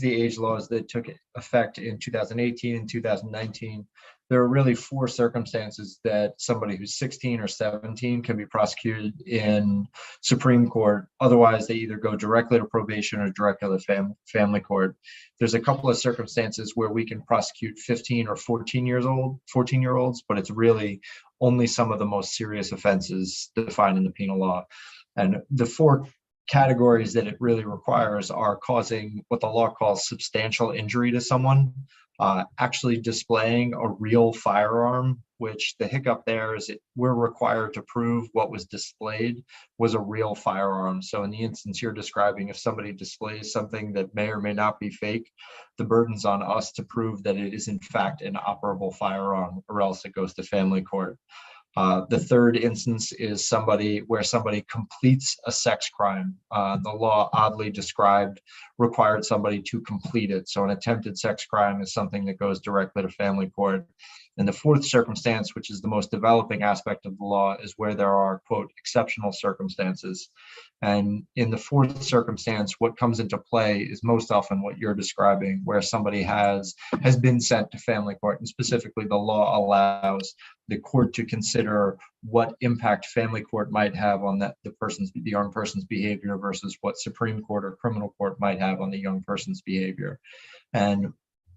age laws that took effect in 2018 and 2019, there are really 4 circumstances that somebody who's 16 or 17 can be prosecuted in Supreme Court. Otherwise, they either go directly to probation or directly to family court. There's a couple of circumstances where we can prosecute 15 or 14-year-olds, but it's really only some of the most serious offenses defined in the penal law. And the 4 categories that it really requires are causing what the law calls substantial injury to someone, actually displaying a real firearm, which the hiccup there is we're required to prove what was displayed was a real firearm. So in the instance you're describing, if somebody displays something that may or may not be fake, the burden's on us to prove that it is in fact an operable firearm, or else it goes to family court. The 3rd instance is where somebody completes a sex crime. The law, oddly described, required somebody to complete it. So an attempted sex crime is something that goes directly to family court. And the 4th circumstance, which is the most developing aspect of the law, is where there are, quote, exceptional circumstances. And in the 4th circumstance, what comes into play is most often what you're describing, where somebody has been sent to family court, and specifically the law allows the court to consider what impact family court might have on the young person's behavior versus what Supreme Court or criminal court might have on the young person's behavior. And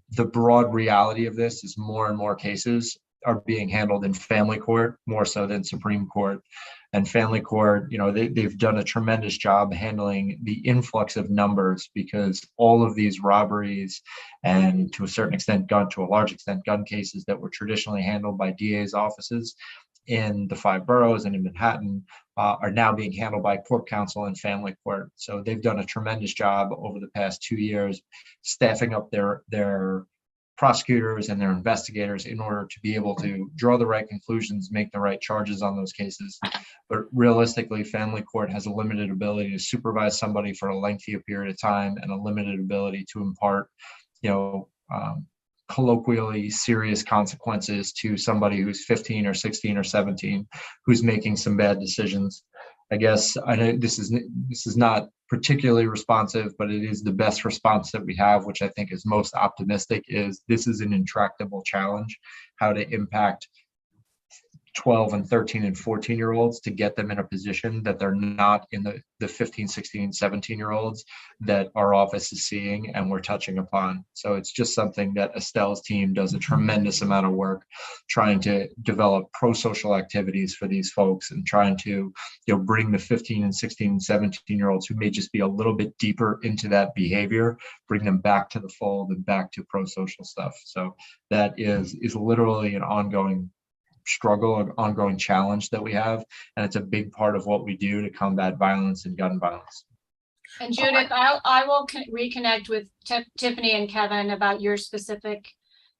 the broad reality of this is more and more cases are being handled in family court, more so than Supreme Court. And family court, they've done a tremendous job handling the influx of numbers, because all of these robberies and to a large extent, gun cases that were traditionally handled by DA's offices in the 5 boroughs and in Manhattan are now being handled by court counsel and family court. So they've done a tremendous job over the past 2 years, staffing up their prosecutors and their investigators in order to be able to draw the right conclusions, make the right charges on those cases. But realistically, family court has a limited ability to supervise somebody for a lengthy period of time, and a limited ability to impart, colloquially serious consequences to somebody who's 15 or 16 or 17, who's making some bad decisions. I guess I know this is not particularly responsive, but it is the best response that we have, which I think is most optimistic. This is an intractable challenge, how to impact 12 and 13 and 14-year-olds to get them in a position that they're not in the 15, 16, 17-year-olds that our office is seeing and we're touching upon. So it's just something that Estelle's team does a tremendous amount of work trying to develop pro-social activities for these folks, and trying to bring the 15 and 16 and 17-year-olds who may just be a little bit deeper into that behavior, bring them back to the fold and back to pro-social stuff. So that is literally an ongoing struggle, an ongoing challenge that we have, and it's a big part of what we do to combat violence and gun violence. And Judith, I will reconnect with Tiffany and Kevin about your specific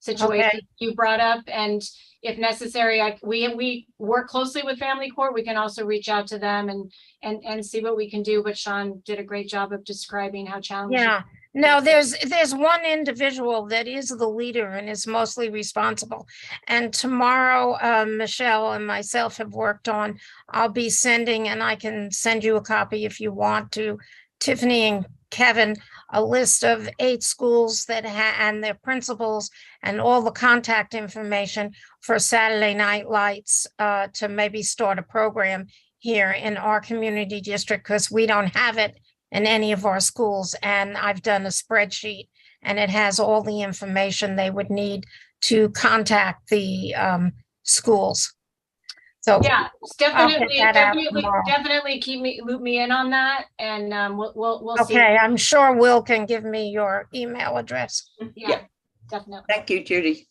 situation you brought up, and if necessary, we work closely with family court. We can also reach out to them and see what we can do. But Sean did a great job of describing how challenging. Yeah. No, there's one individual that is the leader and is mostly responsible. And tomorrow, Michelle and myself have worked on, I'll be sending, and I can send you a copy if you want to, Tiffany and Kevin, a list of 8 schools that and their principals and all the contact information for Saturday Night Lights to maybe start a program here in our community district because we don't have it in any of our schools. And I've done a spreadsheet and it has all the information they would need to contact the schools. So Yeah, I'll get that out tomorrow. definitely loop me in on that, and we'll see. Okay, I'm sure Will can give me your email address. Yeah, definitely. Thank you, Judy.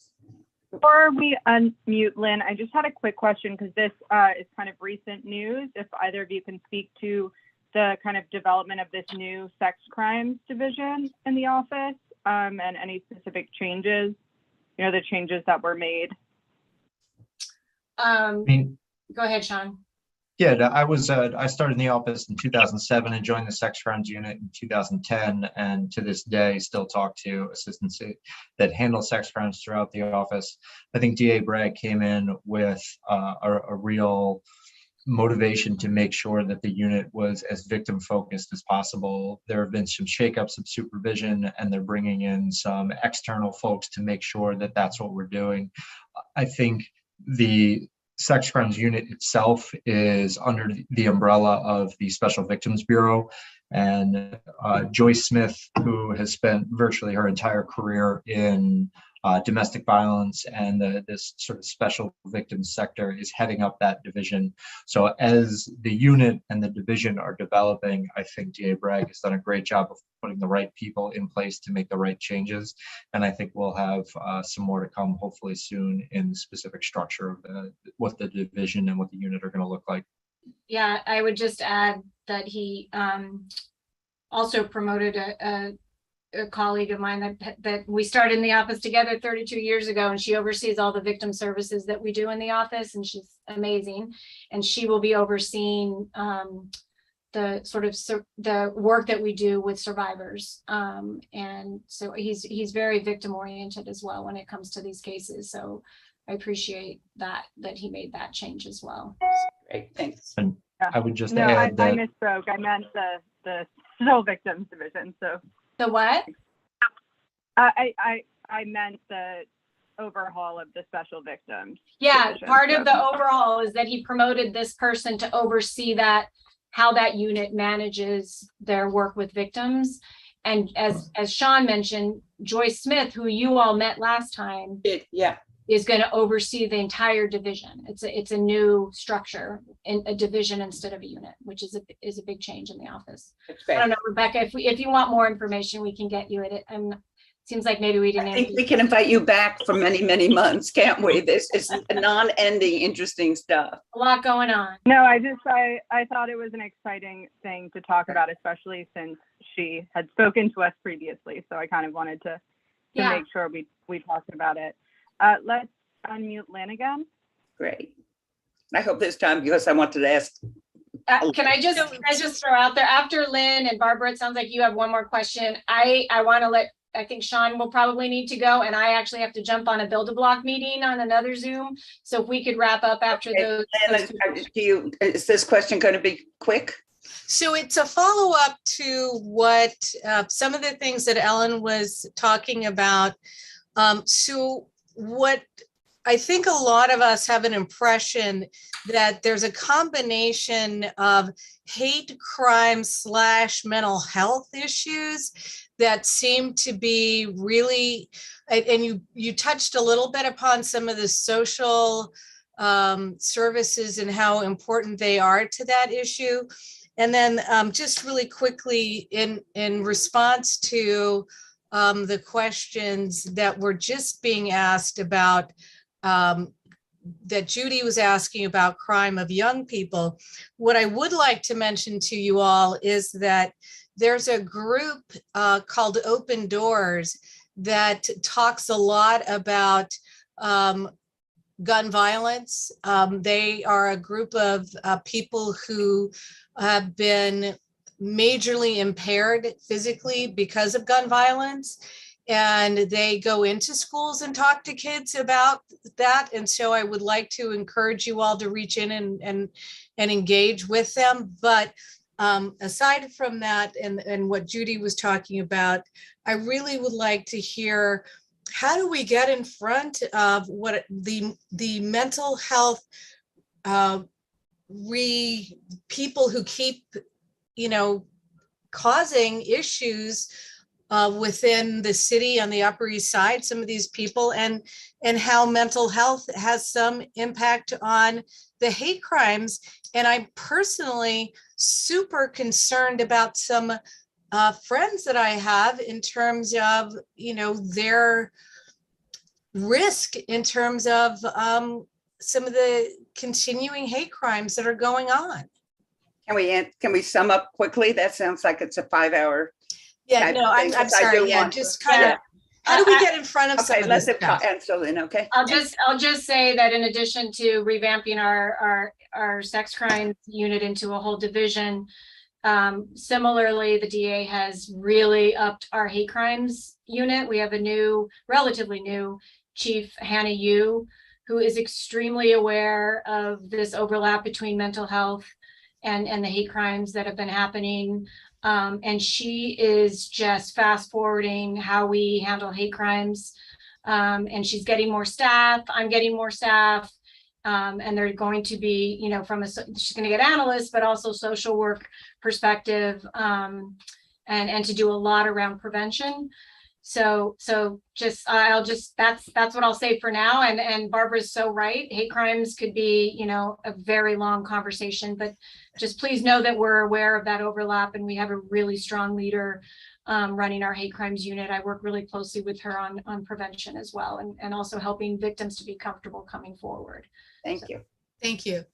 Before we unmute Lynn, I just had a quick question because this is kind of recent news. If either of you can speak to the kind of development of this new sex crimes division in the office and any specific changes, you know, the changes that were made. Go ahead, Sean. Yeah, I started in the office in 2007 and joined the sex crimes unit in 2010, and to this day still talk to assistants that handle sex crimes throughout the office. I think DA Bragg came in with a real motivation to make sure that the unit was as victim focused as possible. There have been some shakeups of supervision, and they're bringing in some external folks to make sure that that's what we're doing. I think the sex crimes unit itself is under the umbrella of the Special Victims Bureau, and Joyce Smith, who has spent virtually her entire career in domestic violence and this sort of special victims sector, is heading up that division. So as the unit and the division are developing, I think DA Bragg has done a great job of putting the right people in place to make the right changes. And I think we'll have some more to come hopefully soon in the specific structure of what the division and what the unit are going to look like. Yeah, I would just add that he also promoted a colleague of mine that we started in the office together 32 years ago, and she oversees all the victim services that we do in the office, and she's amazing. And she will be overseeing the sort of the work that we do with survivors. And so he's very victim oriented as well when it comes to these cases. So I appreciate that he made that change as well. Great, thanks. And I would just No, add that I misspoke. I meant the still victims division. So the what? I meant the overhaul of the special victims. Yeah, division. part of the overhaul is that he promoted this person to oversee how that unit manages their work with victims. And as Sean mentioned, Joyce Smith, who you all met last time, is going to oversee the entire division. It's a new structure in a division instead of a unit, which is a big change in the office. I don't know, Rebecca, if you want more information, we can get you it. Seems like maybe we didn't. I think we can invite you back for many, many months, can't we? This is non-ending interesting stuff. A lot going on. No, I thought it was an exciting thing to talk about, especially since she had spoken to us previously. So I kind of wanted to make sure we talked about it. Let's unmute Lynn again. Great. I hope this time, because I wanted to ask. Can I just throw out there, after Lynn and Barbara, it sounds like you have one more question. I want to I think Sean will probably need to go, and I actually have to jump on a Build-A-Block meeting on another Zoom. So if we could wrap up after those. Is this question going to be quick? So it's a follow-up to what some of the things that Ellen was talking about. So what I think a lot of us have an impression that there's a combination of hate crime / mental health issues that seem to be really, and you touched a little bit upon some of the social services and how important they are to that issue. And then just really quickly in response to the questions that were just being asked about, that Judy was asking about crime of young people. What I would like to mention to you all is that there's a group called Open Doors that talks a lot about gun violence. They are a group of people who have been majorly impaired physically because of gun violence. And they go into schools and talk to kids about that. And so I would like to encourage you all to reach in and engage with them. But aside from that, and what Judy was talking about, I really would like to hear, how do we get in front of what the mental health people who keep, you know, causing issues within the city on the Upper East Side, some of these people, and how mental health has some impact on the hate crimes. And I'm personally super concerned about some friends that I have in terms of, you know, their risk in terms of some of the continuing hate crimes that are going on. Can we sum up quickly? That sounds like it's a 5-hour. Yeah, no, I'm sorry. Yeah, just kind of, how do we get in front of some Okay, of let's this stuff? answer then, okay? I'll just say that in addition to revamping our sex crimes unit into a whole division, similarly, the DA has really upped our hate crimes unit. We have a new, relatively new Chief Hannah Yu, who is extremely aware of this overlap between mental health and the hate crimes that have been happening. And she is just fast forwarding how we handle hate crimes. And she's getting more staff. I'm getting more staff. And they're going to be, you know, she's going to get analysts, but also social work perspective, and to do a lot around prevention. So that's what I'll say for now. And Barbara's so right. Hate crimes could be, you know, a very long conversation, but just please know that we're aware of that overlap, and we have a really strong leader running our hate crimes unit. I work really closely with her on prevention as well, and also helping victims to be comfortable coming forward. Thank you. Thank you.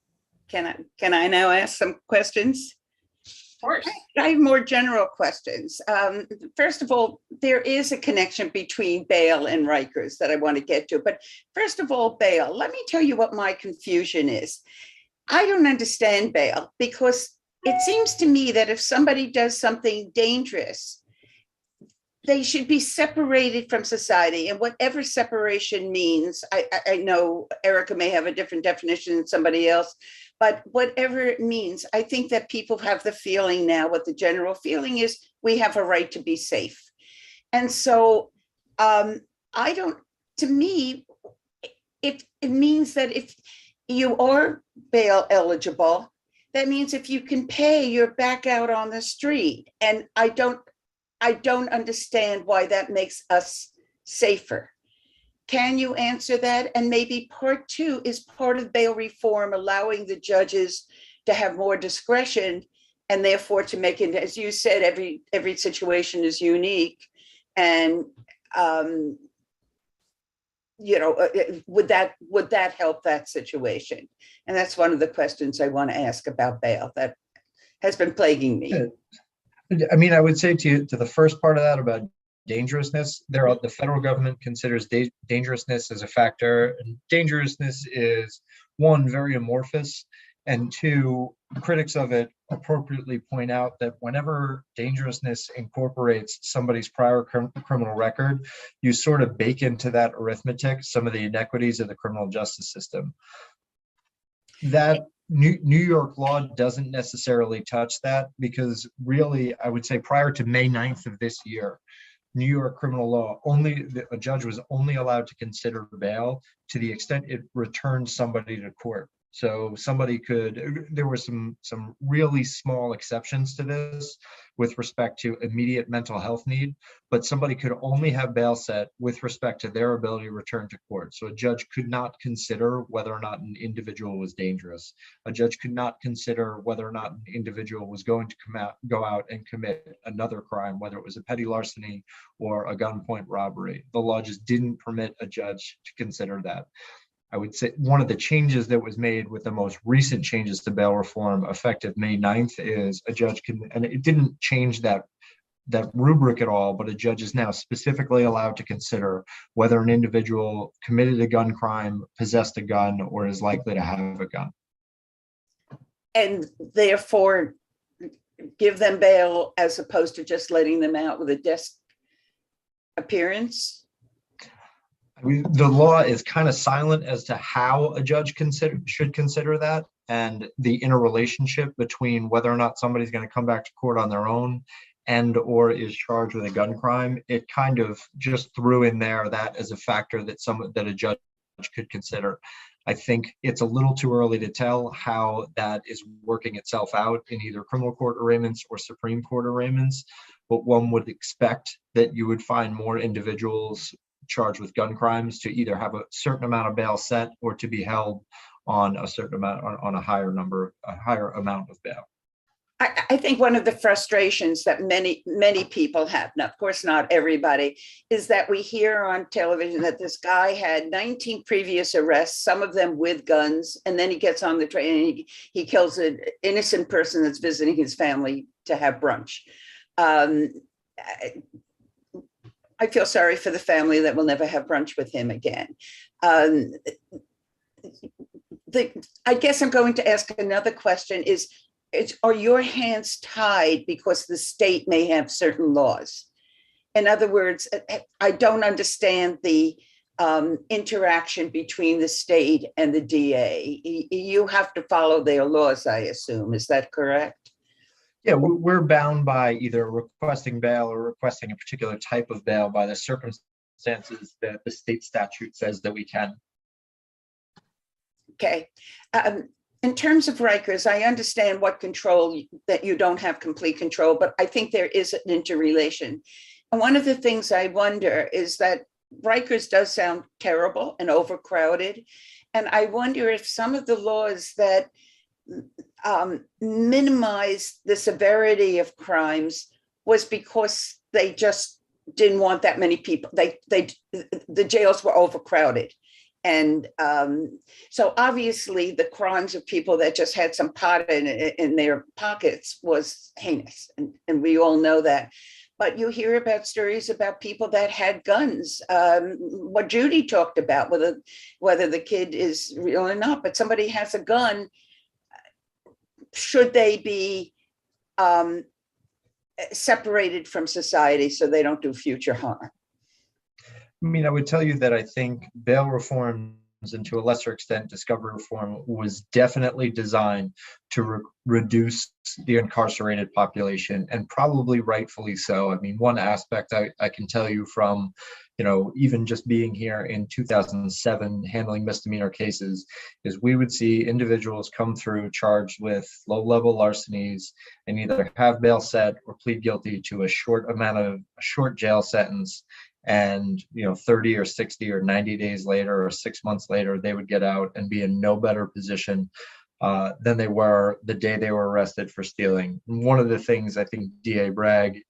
Can I now ask some questions? Of course. I have more general questions. First of all, there is a connection between bail and Rikers that I want to get to. But first of all, bail. Let me tell you what my confusion is. I don't understand bail because it seems to me that if somebody does something dangerous, they should be separated from society, and whatever separation means. I know Erica may have a different definition than somebody else, but whatever it means, I think that people have the feeling now, what the general feeling is, we have a right to be safe. And so to me, if it means that if you are bail eligible, that means if you can pay, you're back out on the street. And I don't understand why that makes us safer. Can you answer that? And maybe part two is part of bail reform, allowing the judges to have more discretion and therefore to make it, as you said, every situation is unique. And, you know, would that help that situation? And that's one of the questions I want to ask about bail that has been plaguing me. I mean, I would say to the first part of that about dangerousness, the federal government considers dangerousness as a factor, and dangerousness is, one, very amorphous, and two, critics of it appropriately point out that whenever dangerousness incorporates somebody's prior criminal record, you sort of bake into that arithmetic some of the inequities of the criminal justice system. That New York law doesn't necessarily touch that, because really, I would say prior to May 9th of this year, New York criminal law, a judge was only allowed to consider bail to the extent it returned somebody to court. So somebody there were some really small exceptions to this with respect to immediate mental health need, but somebody could only have bail set with respect to their ability to return to court. So a judge could not consider whether or not an individual was dangerous. A judge could not consider whether or not an individual was going to go out and commit another crime, whether it was a petty larceny or a gunpoint robbery. The law just didn't permit a judge to consider that. I would say one of the changes that was made with the most recent changes to bail reform effective May 9th is a judge can, and it didn't change that rubric at all, but a judge is now specifically allowed to consider whether an individual committed a gun crime, possessed a gun, or is likely to have a gun. And therefore give them bail as opposed to just letting them out with a desk appearance? The law is kind of silent as to how a judge should consider that, and the interrelationship between whether or not somebody's going to come back to court on their own and or is charged with a gun crime. It kind of just threw in there that as a factor that a judge could consider. I think it's a little too early to tell how that is working itself out in either criminal court arraignments or Supreme Court arraignments, but one would expect that you would find more individuals charged with gun crimes to either have a certain amount of bail set or to be held on a certain amount, on a higher amount of bail. I think one of the frustrations that many people have, and of course not everybody, is that we hear on television that this guy had 19 previous arrests, some of them with guns, and then he gets on the train and he kills an innocent person that's visiting his family to have brunch. I feel sorry for the family that will never have brunch with him again. I guess I'm going to ask another question is, are your hands tied because the state may have certain laws? In other words, I don't understand the interaction between the state and the DA. You have to follow their laws, I assume. Is that correct? Yeah, we're bound by either requesting bail or requesting a particular type of bail by the circumstances that the state statute says that we can. Okay. In terms of Rikers, I understand what control, that you don't have complete control, but I think there is an interrelation. And one of the things I wonder is that Rikers does sound terrible and overcrowded. And I wonder if some of the laws that minimize the severity of crimes was because they just didn't want that many people. The jails were overcrowded. And so obviously the crimes of people that just had some pot in their pockets was heinous. And we all know that. But you hear about stories about people that had guns. What Judy talked about, whether the kid is real or not, but somebody has a gun, should they be separated from society so they don't do future harm? I mean, I would tell you that I think bail reforms and to a lesser extent discovery reform was definitely designed to reduce the incarcerated population, and probably rightfully so. I mean, one aspect I can tell you from, even just being here in 2007 handling misdemeanor cases is we would see individuals come through charged with low-level larcenies and either have bail set or plead guilty to a short jail sentence. And 30 or 60 or 90 days later or 6 months later, they would get out and be in no better position than they were the day they were arrested for stealing. One of the things I think DA Bragg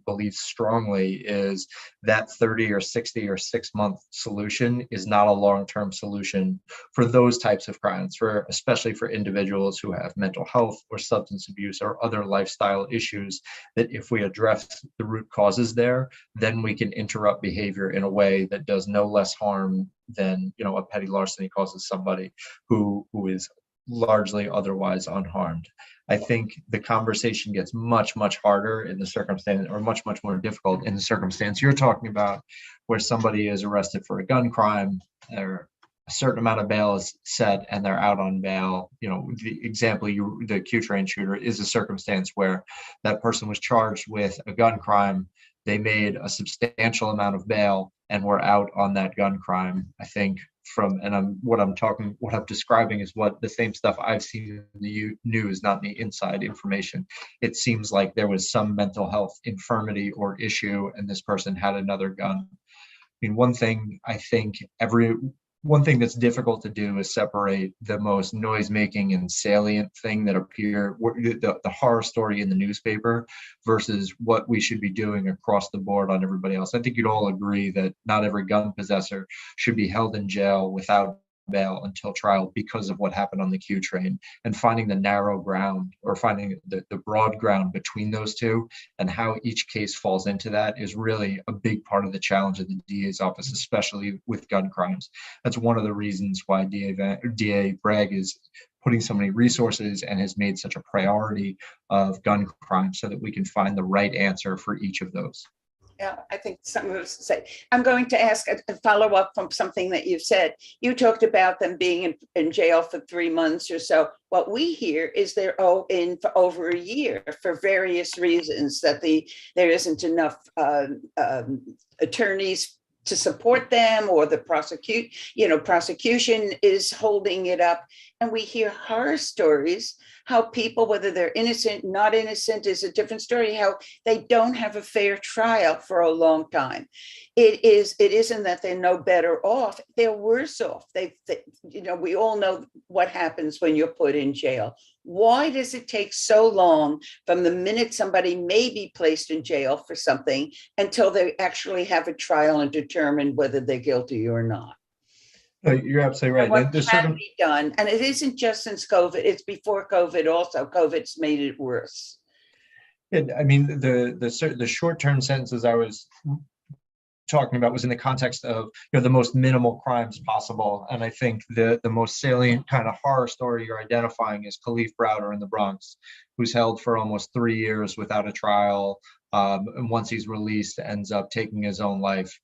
believes strongly is that 30 or 60 or 6 month solution is not a long-term solution for those types of crimes, especially for individuals who have mental health or substance abuse or other lifestyle issues, that if we address the root causes there, then we can interrupt behavior in a way that does no less harm than a petty larceny causes somebody who is largely otherwise unharmed. I think the conversation gets much, much harder in the circumstance, or much, much more difficult in the circumstance you're talking about, where somebody is arrested for a gun crime, or a certain amount of bail is set and they're out on bail. The example, the Q-train shooter, is a circumstance where that person was charged with a gun crime. They made a substantial amount of bail and were out on that gun crime. I think what I'm describing is what the same stuff I've seen in the news, not the inside information. It seems like there was some mental health infirmity or issue, and this person had another gun. I mean, one thing that's difficult to do is separate the most noise-making and salient thing that the horror story in the newspaper versus what we should be doing across the board on everybody else. I think you'd all agree that not every gun possessor should be held in jail without bail until trial because of what happened on the Q train, and finding the narrow ground, or finding the broad ground between those two and how each case falls into that, is really a big part of the challenge of the DA's office, especially with gun crimes. That's one of the reasons why DA Bragg is putting so many resources and has made such a priority of gun crime, so that we can find the right answer for each of those. Yeah, I think something was to say. I'm going to ask a follow-up from something that you've said. You talked about them being in jail for 3 months or so. What we hear is they're in for over a year for various reasons, that there isn't enough attorneys to support them, or the prosecution is holding it up. And we hear horror stories, how people, whether they're innocent, not innocent is a different story, how they don't have a fair trial for a long time. It isn't that they're no better off, they're worse off. We all know what happens when you're put in jail. Why does it take so long from the minute somebody may be placed in jail for something until they actually have a trial and determine whether they're guilty or not? You're absolutely right. What can be done, and it isn't just since COVID, it's before COVID also. COVID's made it worse. I mean, the short-term sentences I was talking about was in the context of the most minimal crimes possible, and I think the most salient kind of horror story you're identifying is Khalif Browder in the Bronx, who's held for almost 3 years without a trial, and once he's released ends up taking his own life.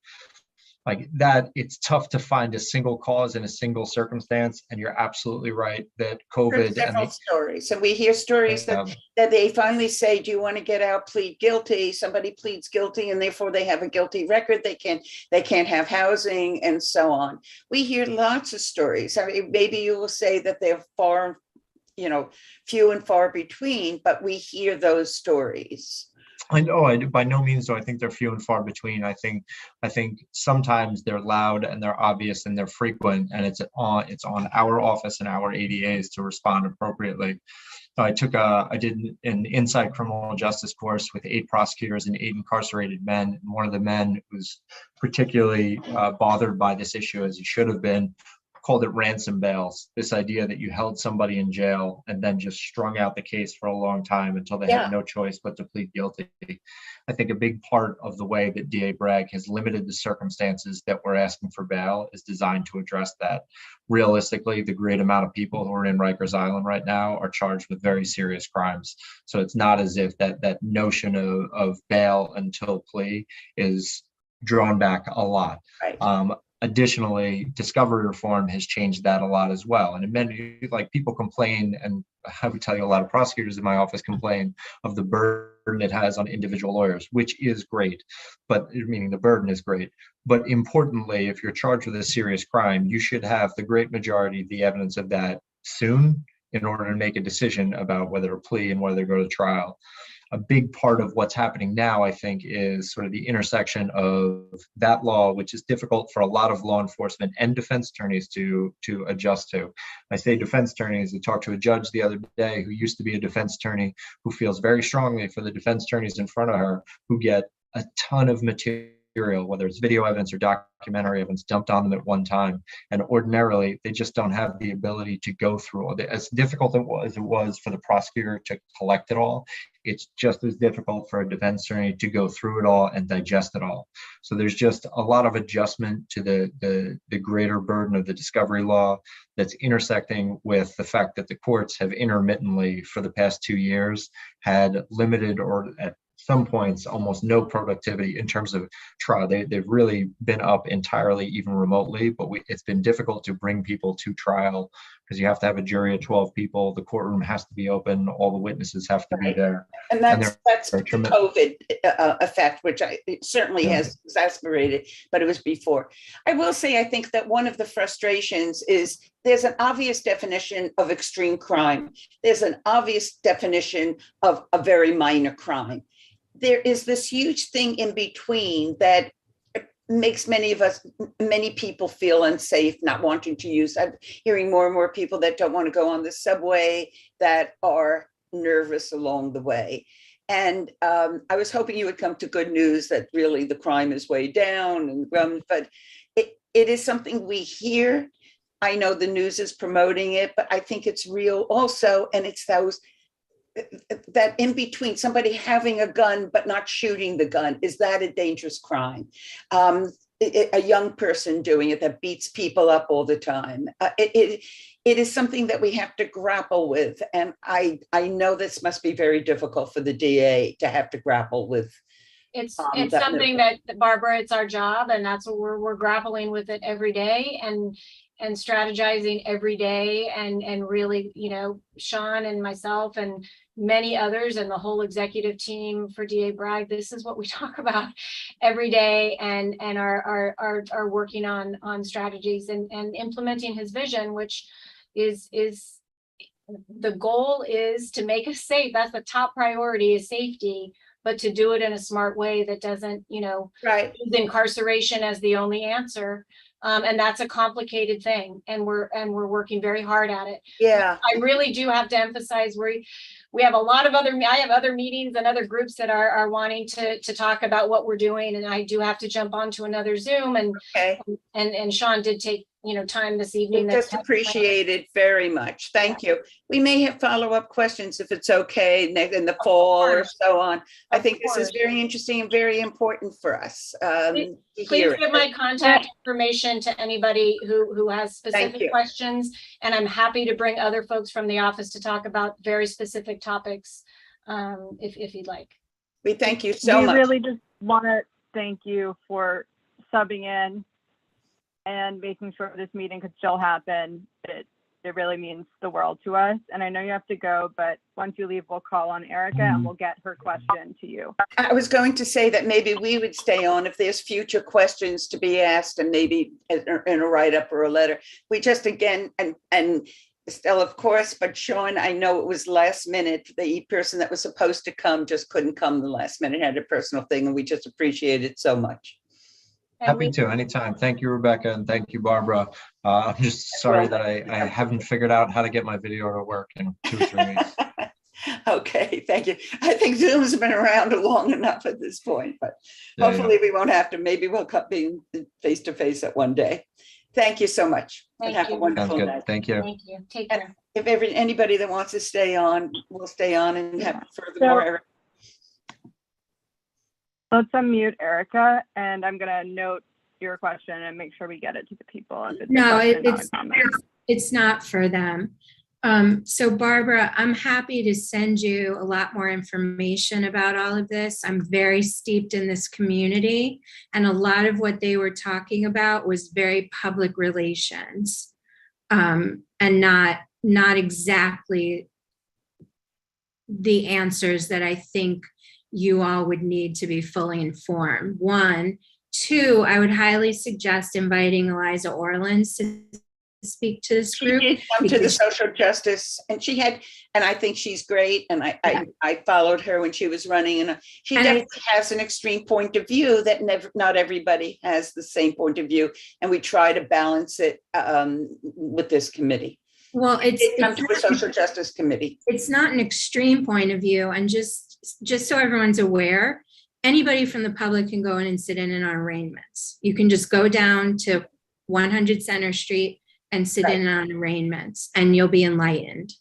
Like that, it's tough to find a single cause in a single circumstance, and you're absolutely right that COVID several stories. So we hear stories that they finally say, do you want to get out, plead guilty? Somebody pleads guilty and therefore they have a guilty record. They can't have housing and so on. We hear lots of stories. I mean, maybe you will say that they're few and far between, but we hear those stories. I know, by no means do I think they're few and far between. I think sometimes they're loud and they're obvious and they're frequent, and it's on our office and our ADAs to respond appropriately. I did an inside criminal justice course with 8 prosecutors and 8 incarcerated men. And one of the men who's particularly bothered by this issue, as he should have been, called it ransom bails. This idea that you held somebody in jail and then just strung out the case for a long time until they had no choice but to plead guilty. I think a big part of the way that DA Bragg has limited the circumstances that we're asking for bail is designed to address that. Realistically, the great amount of people who are in Rikers Island right now are charged with very serious crimes. So it's not as if that notion of bail until plea is drawn back a lot. Right. Additionally, discovery reform has changed that a lot as well. And many, like, people complain, and I would tell you a lot of prosecutors in my office complain of the burden it has on individual lawyers, which is great, but meaning the burden is great. But importantly, if you're charged with a serious crime, you should have the great majority of the evidence of that soon in order to make a decision about whether to plea and whether to go to trial. A big part of what's happening now, I think, is sort of the intersection of that law, which is difficult for a lot of law enforcement and defense attorneys to adjust to. I say defense attorneys, I talked to a judge the other day who used to be a defense attorney who feels very strongly for the defense attorneys in front of her who get a ton of material, whether it's video evidence or documentary evidence, dumped on them at one time. And ordinarily, they just don't have the ability to go through all that. As difficult as it was for the prosecutor to collect it all, it's just as difficult for a defense attorney to go through it all and digest it all. So there's just a lot of adjustment to the greater burden of the discovery law that's intersecting with the fact that the courts have intermittently, for the past 2 years, had limited or at some points almost no productivity in terms of trial. They've really been up entirely, even remotely, but it's been difficult to bring people to trial because you have to have a jury of 12 people. The courtroom has to be open. All the witnesses have to be there. And that's the COVID effect, which it certainly has exasperated, but it was before. I will say, I think that one of the frustrations is there's an obvious definition of extreme crime. There's an obvious definition of a very minor crime. There is this huge thing in between that makes many people feel unsafe, not wanting to use. I'm hearing more and more people that don't want to go on the subway, that are nervous along the way. And I was hoping you would come to good news that really the crime is way down, but it is something we hear. I know the news is promoting it, but I think it's real also. And it's that in between, somebody having a gun but not shooting the gun, is that a dangerous crime? A young person doing it that beats people up all the time. It is something that we have to grapple with. And I know this must be very difficult for the DA to have to grapple with. It's something that, Barbara, it's our job, and that's what we're grappling with it every day. And and strategizing every day, and really, you know, Sean and myself and many others and the whole executive team for DA Bragg, this is what we talk about every day, and are working on strategies and implementing his vision, which is the goal is to make us safe. That's the top priority, is safety, but to do it in a smart way that doesn't, you know, Right. use incarceration as the only answer. And that's a complicated thing, and we're working very hard at it. Yeah. I really do have to emphasize, we have a lot of I have other meetings and other groups that are wanting to talk about what we're doing, and I do have to jump onto another Zoom, and Okay. and Sean did take, you know, time this evening. We just appreciate it very much. Thank you. We may have follow-up questions if it's okay in the fall or so on. I think this is very interesting and very important for us. To Please hear give it. my contact information to anybody who has specific you. questions, and I'm happy to bring other folks from the office to talk about very specific topics, if you'd like. We thank you so much. We really just want to thank you for subbing in and making sure this meeting could still happen. It really means the world to us. And I know you have to go, but once you leave, we'll call on Erica and we'll get her question to you. I was going to say that maybe we would stay on if there's future questions to be asked, and maybe in a write-up or a letter. We just, again, and Estelle, of course, but Sean, I know it was last minute. The person that was supposed to come just couldn't come the last minute, had a personal thing, and we just appreciate it so much. Happy to, anytime. Thank you, Rebecca, and thank you, Barbara. I'm just sorry that I haven't figured out how to get my video to work in 2 or 3 weeks. Okay, thank you. I think Zoom's been around long enough at this point, but Yeah, hopefully we won't have to. Maybe we'll cut being face to face at one day. Thank you so much. Thank and have you. a wonderful Sounds good. night. Thank you. Thank you. Take care. If anybody that wants to stay on, will stay on and have furthermore. Let's unmute Erica, and I'm going to note your question and make sure we get it to the people. If it's a No, question, not a comment. it's not for them. So Barbara, I'm happy to send you a lot more information about all of this. I'm very steeped in this community, and a lot of what they were talking about was very public relations, and not exactly the answers that I think you all would need to be fully informed. 1, 2, I would highly suggest inviting Eliza Orleans to speak to this group. She did come to the social justice, and she had, and I think she's great. And I followed her when she was running, and she definitely has an extreme point of view that not everybody has the same point of view. And we try to balance it with this committee. Well, it's come to the social justice committee. It's not an extreme point of view, and just so everyone's aware, anybody from the public can go in and sit in on arraignments. You can just go down to 100 Center Street and sit in on arraignments, and you'll be enlightened.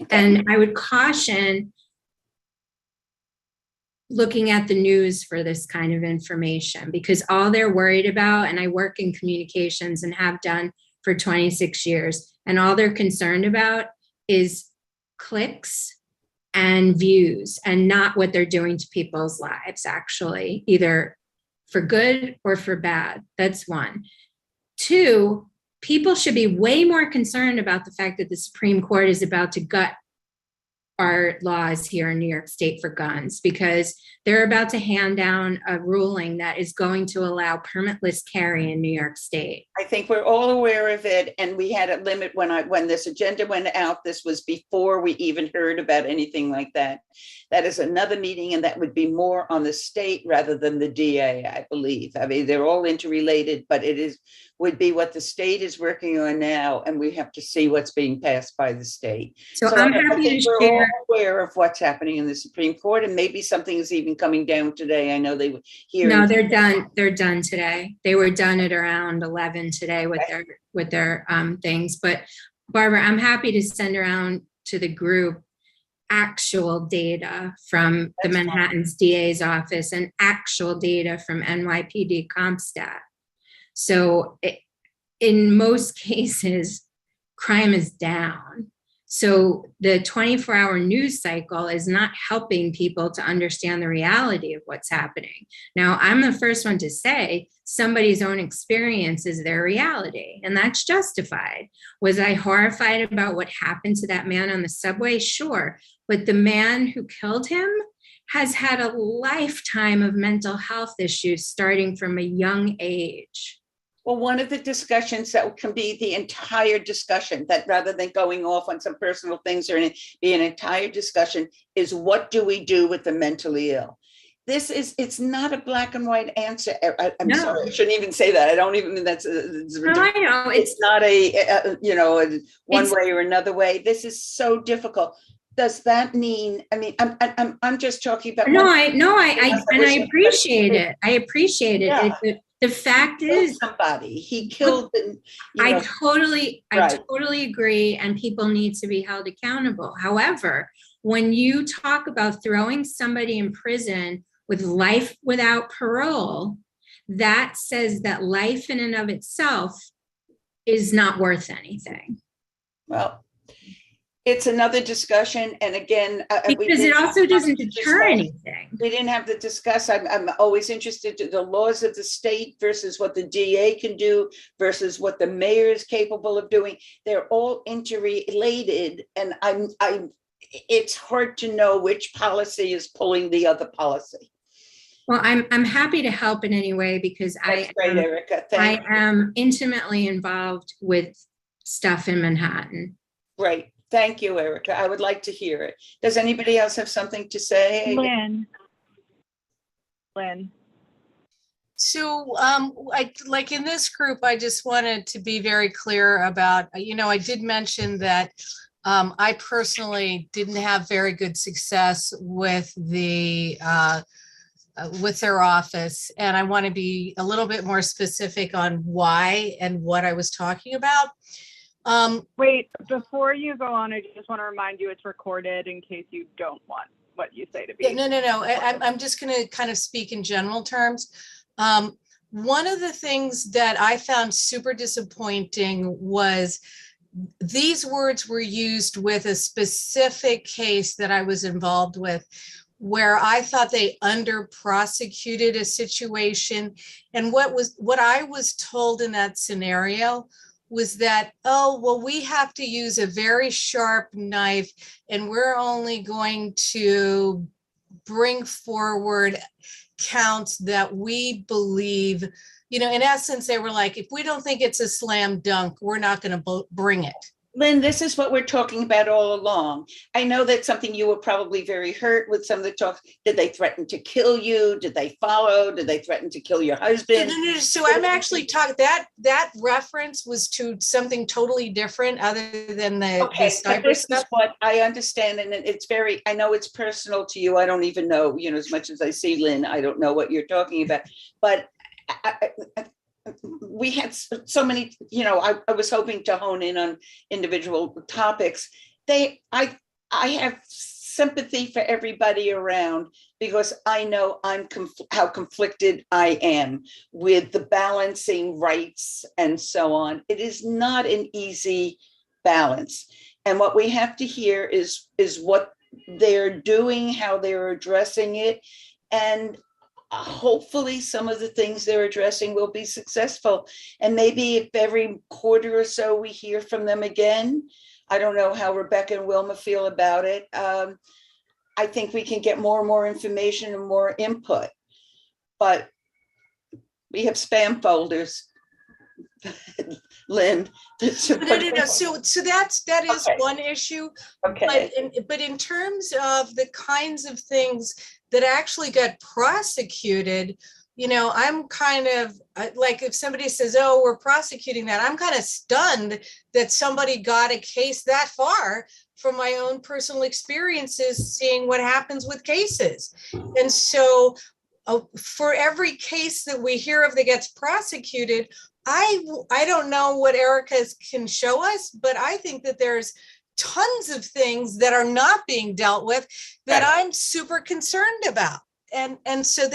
Okay. And I would caution looking at the news for this kind of information, because all they're worried about, and I work in communications and have done for 26 years, and all they're concerned about is clicks and views, and not what they're doing to people's lives, actually, either for good or for bad. That's 1. 2, people should be way more concerned about the fact that the Supreme Court is about to gut our laws here in New York State for guns, because they're about to hand down a ruling that is going to allow permitless carry in New York State. I think we're all aware of it, and we had a limit when this agenda went out. This was before we even heard about anything like that. That is another meeting, and that would be more on the state rather than the DA, I believe. I mean, they're all interrelated, but would be what the state is working on now, and we have to see what's being passed by the state. So I'm happy to share. We're all aware of what's happening in the Supreme Court, and maybe something is even coming down today. I know they were here. No, they're done. They're done today. They were done at around 11 today with their things. But Barbara, I'm happy to send around to the group actual data from the Manhattan's DA's office and actual data from NYPD CompStat. So in most cases, crime is down. So the 24-hour news cycle is not helping people to understand the reality of what's happening. Now, I'm the first one to say somebody's own experience is their reality, and that's justified. Was I horrified about what happened to that man on the subway? Sure. But the man who killed him has had a lifetime of mental health issues starting from a young age. Well, one of the discussions that can be the entire discussion, that rather than going off on some personal things or be an entire discussion, is what do we do with the mentally ill? It's not a black and white answer. I'm No. sorry, I shouldn't even say that. I don't even, it's No, I know. it's not a one way or another way. This is so difficult. Does that mean, I mean, I'm just talking about. I appreciate it. I appreciate it. Yeah. The fact is, somebody he killed. I totally agree, and people need to be held accountable. However, when you talk about throwing somebody in prison with life without parole, that says that life in and of itself is not worth anything. Well, it's another discussion, and again, because it also doesn't deter anything. We didn't have to discuss. I'm always interested in the laws of the state versus what the DA can do versus what the mayor is capable of doing. They're all interrelated, and it's hard to know which policy is pulling the other policy. Well, I'm happy to help in any way because That's great, Erica. Thank you. I am intimately involved with stuff in Manhattan. Great. Thank you, Erica. I would like to hear it. Does anybody else have something to say? Lynn. So, like in this group, I just wanted to be very clear about, I did mention that I personally didn't have very good success with with their office, and I want to be a little bit more specific on why and what I was talking about. Wait, before you go on, I just want to remind you it's recorded in case you don't want what you say to be. Yeah, no. I'm just going to kind of speak in general terms. One of the things that I found super disappointing was these words were used with a specific case that I was involved with, where I thought they under prosecuted a situation. And what I was told in that scenario was that, oh, well, we have to use a very sharp knife and we're only going to bring forward counts that we believe, in essence, they were like, if we don't think it's a slam dunk, we're not going to bring it. Lynn, this is what we're talking about all along. I know that's something you were probably very hurt with some of the talk. Did they threaten to kill you? Did they follow? Did they threaten to kill your husband? No. So I'm actually talking, that reference was to something totally different other than the cyber this stuff. is what I understand, and it's very, I know it's personal to you. I don't even know, as much as I see Lynn, I don't know what you're talking about, but we had so many, I was hoping to hone in on individual topics. I have sympathy for everybody around because I know how conflicted I am with the balancing rights and so on. It is not an easy balance. And what we have to hear is what they're doing, how they're addressing it. And hopefully some of the things they're addressing will be successful. And maybe if every quarter or so we hear from them again, I don't know how Rebecca and Wilma feel about it. I think we can get more and more information and more input, but we have spam folders. Lynn. No. So that is okay. One issue. Okay. But in terms of the kinds of things that actually got prosecuted, I'm kind of like, if somebody says, oh, we're prosecuting that, I'm kind of stunned that somebody got a case that far from my own personal experiences, seeing what happens with cases. And so for every case that we hear of that gets prosecuted, I don't know what Erica can show us, but I think that there's tons of things that are not being dealt with that I'm super concerned about. And so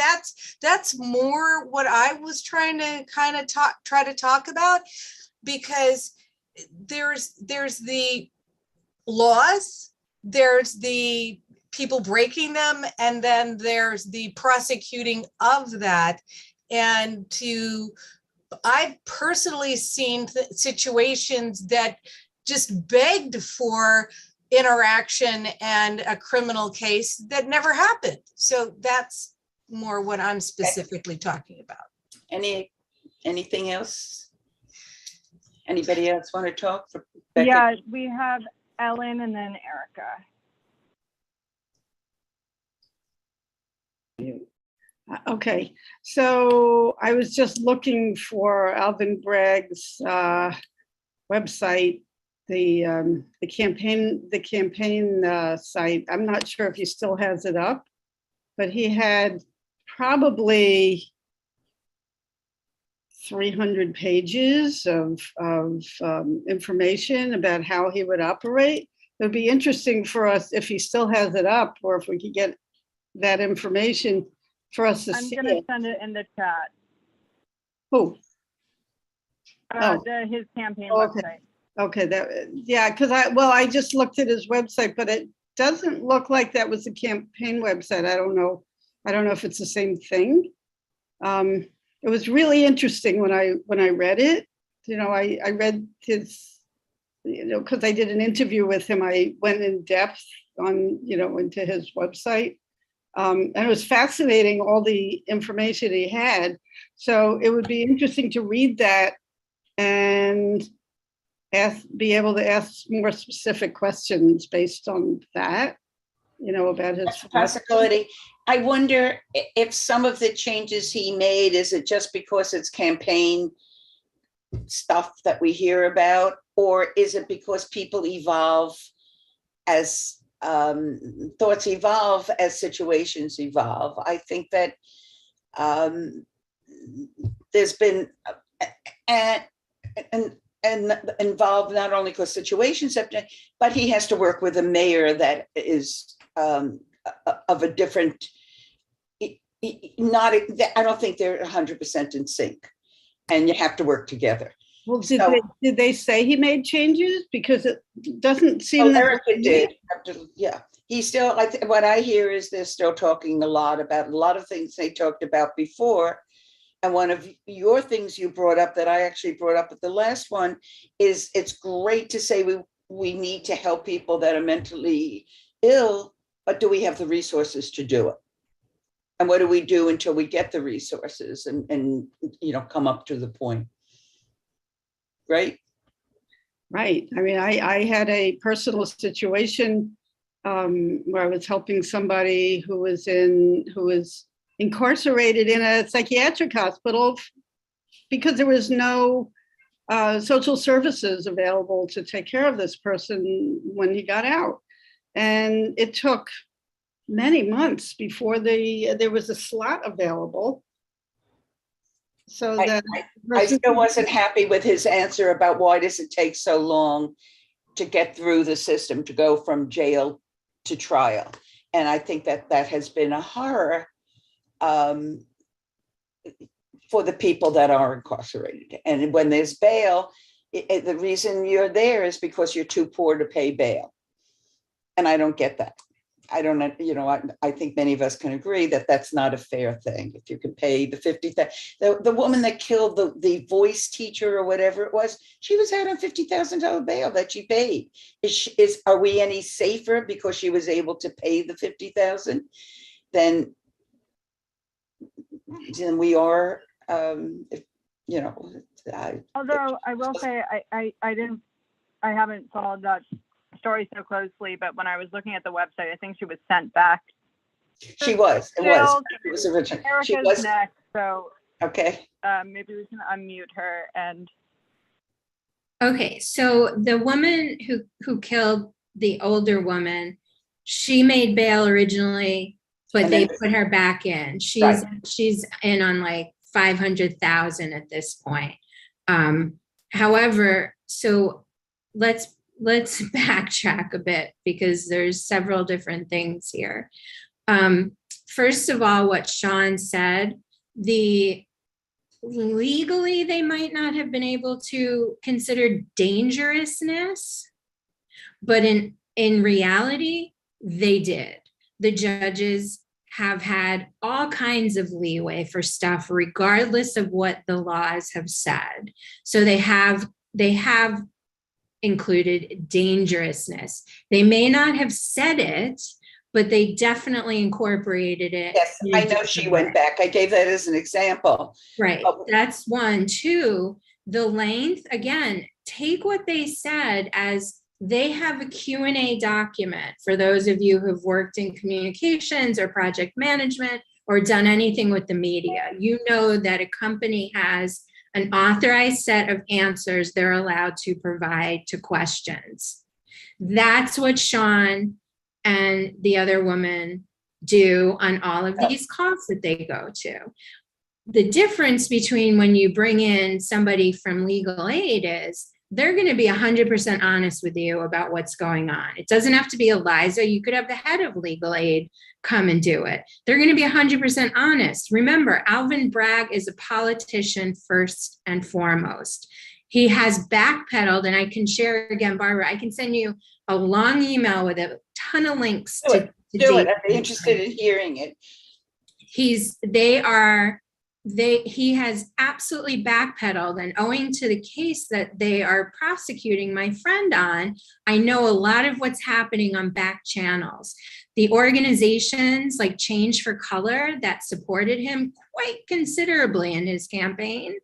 that's more what I was trying to kind of try to talk about, because there's the laws, there's the people breaking them, and then there's the prosecuting of that. And I've personally seen situations that just begged for interaction and a criminal case that never happened. So that's more what I'm specifically talking about. Anything else? Anybody else want to talk? Becca? Yeah, we have Ellen and then Erica. Okay, so I was just looking for Alvin Bragg's website, the campaign site. I'm not sure if he still has it up, but he had probably 300 pages of information about how he would operate. It would be interesting for us if he still has it up, or if we could get that information for us to see. I'm going to send it in the chat. Who? His campaign okay. website. Okay, yeah, because I just looked at his website, but it doesn't look like that was a campaign website. I don't know if it's the same thing. It was really interesting when I read it. You know, I read his, because I did an interview with him. I went in depth on, into his website. And it was fascinating, all the information he had. So it would be interesting to read that and be able to ask more specific questions based on that, about his possibility. I wonder if some of the changes he made, is it just because it's campaign stuff that we hear about, or is it because people evolve as thoughts evolve as situations evolve? I think that there's been and involved not only because situations have changed, but he has to work with a mayor that is of a different. I don't think they're 100% in sync, and you have to work together. Well, did they say he made changes? Because it doesn't seem that Erica did. Yeah, he still. What I hear is they're still talking a lot about a lot of things they talked about before. And one of your things you brought up that I actually brought up at the last one is it's great to say we need to help people that are mentally ill, but do we have the resources to do it? And what do we do until we get the resources and come up to the point? Right? Right. I mean, I had a personal situation where I was helping somebody who was incarcerated in a psychiatric hospital because there was no social services available to take care of this person when he got out. And it took many months before there was a slot available. So that I still wasn't happy with his answer about why does it take so long to get through the system, to go from jail to trial. And I think that has been a horror for the people that are incarcerated. And when there's bail, the reason you're there is because you're too poor to pay bail. And I don't get that. I don't know, I think many of us can agree that that's not a fair thing. If you can pay the $50,000, the woman that killed the voice teacher or whatever it was, she was out on $50,000 bail that she paid. Are we any safer because she was able to pay the $50,000 than we are? Although I will say I haven't followed that story so closely, but when I was looking at the website, I think she was sent back. She was. It was original. She was next, so okay. Maybe we can unmute her and. Okay, so the woman who killed the older woman, she made bail originally, but they put her back in. She's in on like 500,000 at this point. However, so let's backtrack a bit because there's several different things here. First of all, what Sean said, legally they might not have been able to consider dangerousness, But in reality, they did. The judges have had all kinds of leeway for stuff, regardless of what the laws have said. So they have included dangerousness. They may not have said it, but they definitely incorporated it. Yes, in a I know different she way. went back. I gave that as an example. Right, Oh. that's one. Two, the length, again, take what they said as they have a Q&A document for those of you who've worked in communications or project management or done anything with the media. You know that a company has an authorized set of answers they're allowed to provide to questions. That's what Sean and the other woman do on all of these calls that they go to. The difference between when you bring in somebody from legal aid is they're going to be 100% honest with you about what's going on. It doesn't have to be Eliza. You could have the head of legal aid come and do it. They're going to be 100% honest. Remember, Alvin Bragg is a politician first and foremost. He has backpedaled, and I can share again, Barbara, I can send you a long email with a ton of links Do to it. I'd be interested in hearing it. He has absolutely backpedaled, and owing to the case that they are prosecuting my friend on, I know a lot of what's happening on back channels. The organizations like Change for Color that supported him quite considerably in his campaign,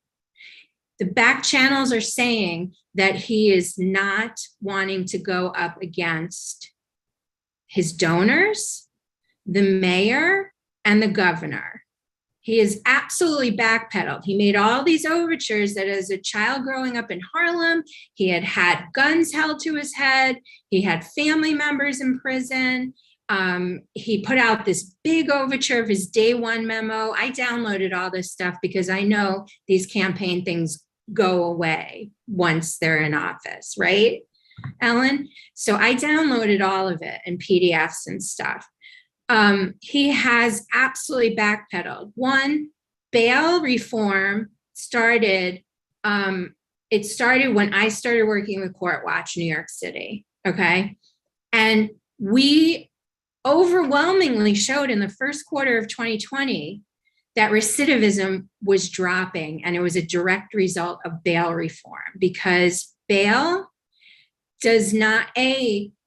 the back channels are saying that he is not wanting to go up against his donors, the mayor, and the governor. He is absolutely backpedaled. He made all these overtures that as a child growing up in Harlem, he had had guns held to his head. He had family members in prison. He put out this big overture of his day one memo. I downloaded all this stuff because I know these campaign things go away once they're in office, right, Ellen? So I downloaded all of it in PDFs and stuff. He has absolutely backpedaled. One, bail reform started, it started when I started working with Court Watch New York City, okay? And we overwhelmingly showed in the first quarter of 2020 that recidivism was dropping, and it was a direct result of bail reform, because bail does not,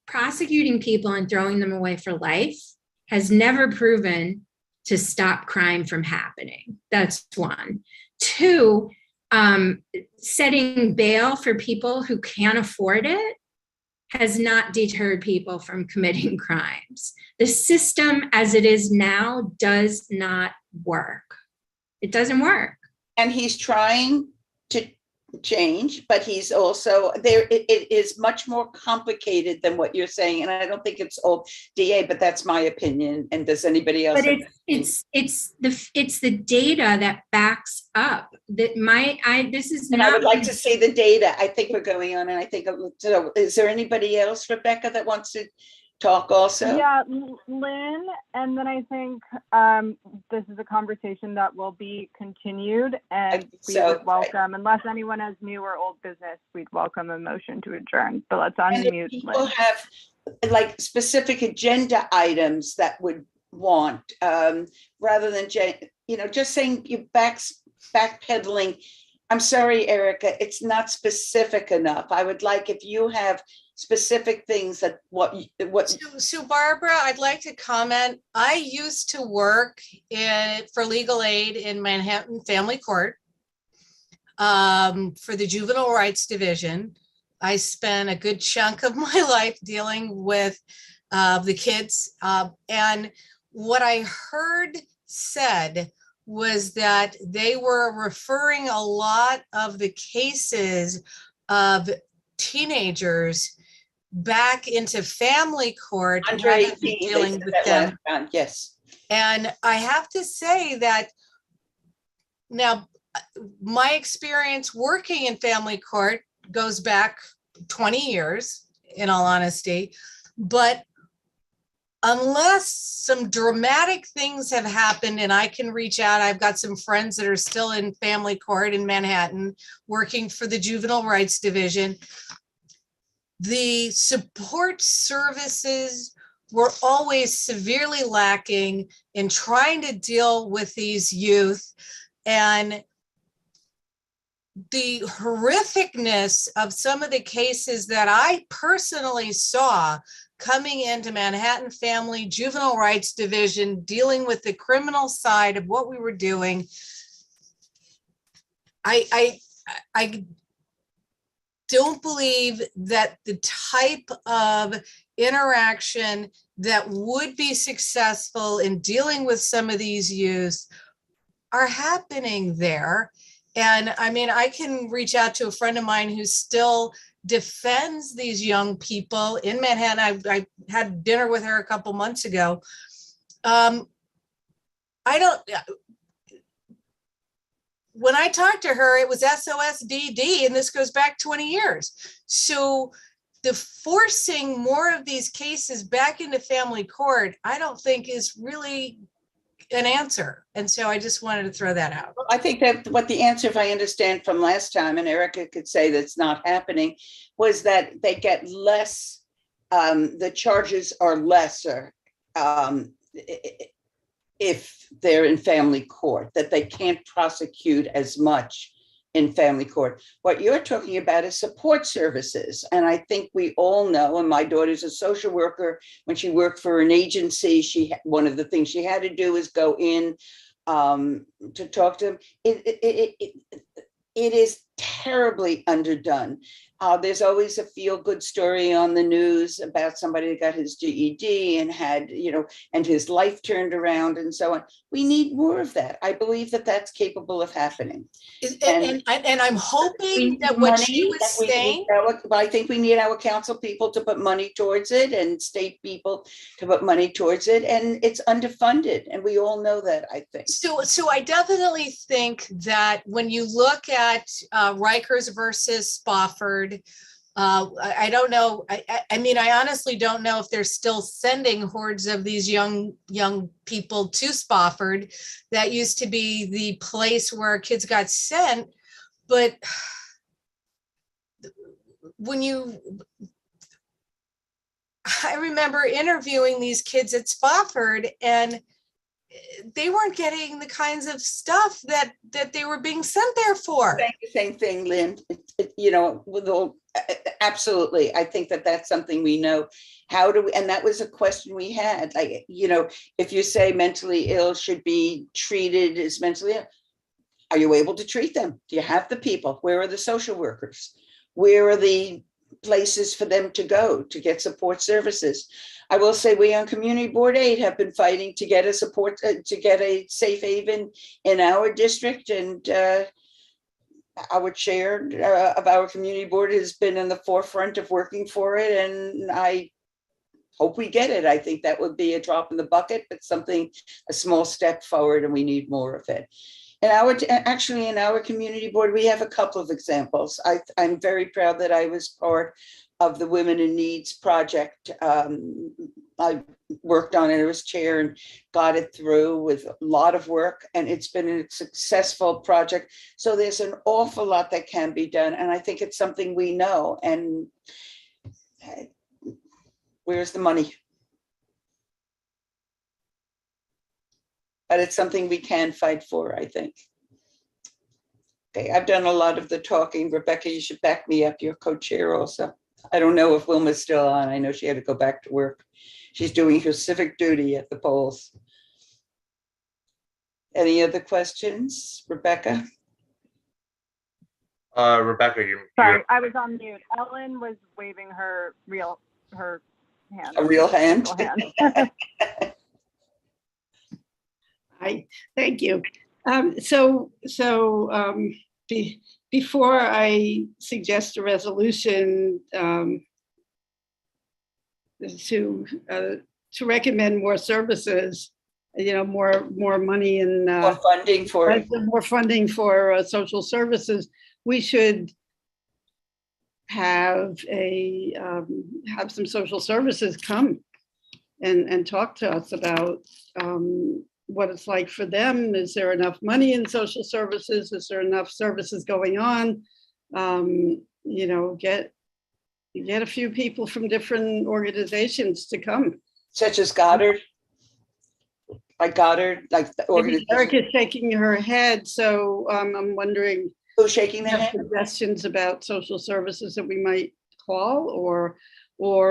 prosecuting people and throwing them away for life has never proven to stop crime from happening. That's one. Two, setting bail for people who can't afford it has not deterred people from committing crimes. The system as it is now does not work. It doesn't work. And he's trying to change, but he's also there. It is much more complicated than what you're saying. And I don't think it's all DA, but that's my opinion. And does anybody else? But it's the data that backs up that this is and not. I would like to see the data. I think we're going on, and I think, so is there anybody else, Rebecca, that wants to talk also? Yeah, Lynn, and then I think this is a conversation that will be continued, and we would welcome, unless anyone has new or old business, we'd welcome a motion to adjourn. But let's unmute people Lynn. Have like specific agenda items that would want, rather than just saying you backpedaling. I'm sorry, Erica, it's not specific enough. I would like if you have specific things that So Barbara, I'd like to comment. I used to work for legal aid in Manhattan Family Court for the Juvenile Rights Division. I spent a good chunk of my life dealing with the kids. And what I heard said was that they were referring a lot of the cases of teenagers back into family court under 18, dealing with them. Yes. And I have to say that now my experience working in family court goes back 20 years, in all honesty, but unless some dramatic things have happened and I can reach out, I've got some friends that are still in family court in Manhattan working for the Juvenile Rights Division. the support services were always severely lacking in trying to deal with these youth, and the horrificness of some of the cases that I personally saw coming into Manhattan Family Juvenile Rights Division, dealing with the criminal side of what we were doing. I don't believe that the type of interaction that would be successful in dealing with some of these youth are happening there. And I mean, I can reach out to a friend of mine who still defends these young people in Manhattan. I had dinner with her a couple months ago. When I talked to her, it was SOSDD, and this goes back 20 years. So the forcing more of these cases back into family court, I don't think is really an answer. And so I just wanted to throw that out. I think that what the answer, if I understand from last time, and Erica could say that's not happening, was that they get less, the charges are lesser if they're in family court, that they can't prosecute as much in family court. What you're talking about is support services. And I think we all know, and my daughter's a social worker, when she worked for an agency, one of the things she had to do is go in to talk to them. It is terribly underdone. There's always a feel-good story on the news about somebody that got his GED and had, and his life turned around and so on. We need more of that. I believe that that's capable of happening. And I'm hoping that what she was saying. I think we need our council people to put money towards it, and state people to put money towards it. And it's underfunded, and we all know that, I think. So I definitely think that when you look at Rikers versus Spofford, I don't know. I mean, I honestly don't know if they're still sending hordes of these young people to Spofford. That used to be the place where kids got sent. But I remember interviewing these kids at Spofford, and they weren't getting the kinds of stuff that they were being sent there for. Saying the same thing, Lynn. Absolutely. I think that that's something we know. How do we, and that was a question we had, like, if you say mentally ill should be treated as mentally ill, are you able to treat them? Do you have the people? Where are the social workers? Where are the places for them to go to get support services? I will say we on Community Board 8 have been fighting to get to get a safe haven in our district, and our chair of our community board has been in the forefront of working for it, and I hope we get it. I think that would be a drop in the bucket, but a small step forward, and we need more of it. And actually in our community board, we have a couple of examples. I'm very proud that I was part of the Women in Needs project. I worked on it as chair and got it through with a lot of work, and it's been a successful project. So there's an awful lot that can be done, and I think it's something we know. And where's the money? But it's something we can fight for, I think. Okay, I've done a lot of the talking. Rebecca, you should back me up. You're co-chair also. I don't know if Wilma's still on. I know she had to go back to work. She's doing her civic duty at the polls. Any other questions, Rebecca? Rebecca, Sorry, I was on mute. Ellen was waving her hand. A real hand? Hi, thank you. Before I suggest a resolution to recommend more services, more money and more funding for it. More funding for social services, we should have some social services come and talk to us about what it's like for them. Is there enough money in social services? Is there enough services going on? you get a few people from different organizations to come. Such as Goddard? Like Goddard, like the Maybe organization? Erica's shaking her head, so I'm wondering, Who's shaking their have head? suggestions about social services that we might call, or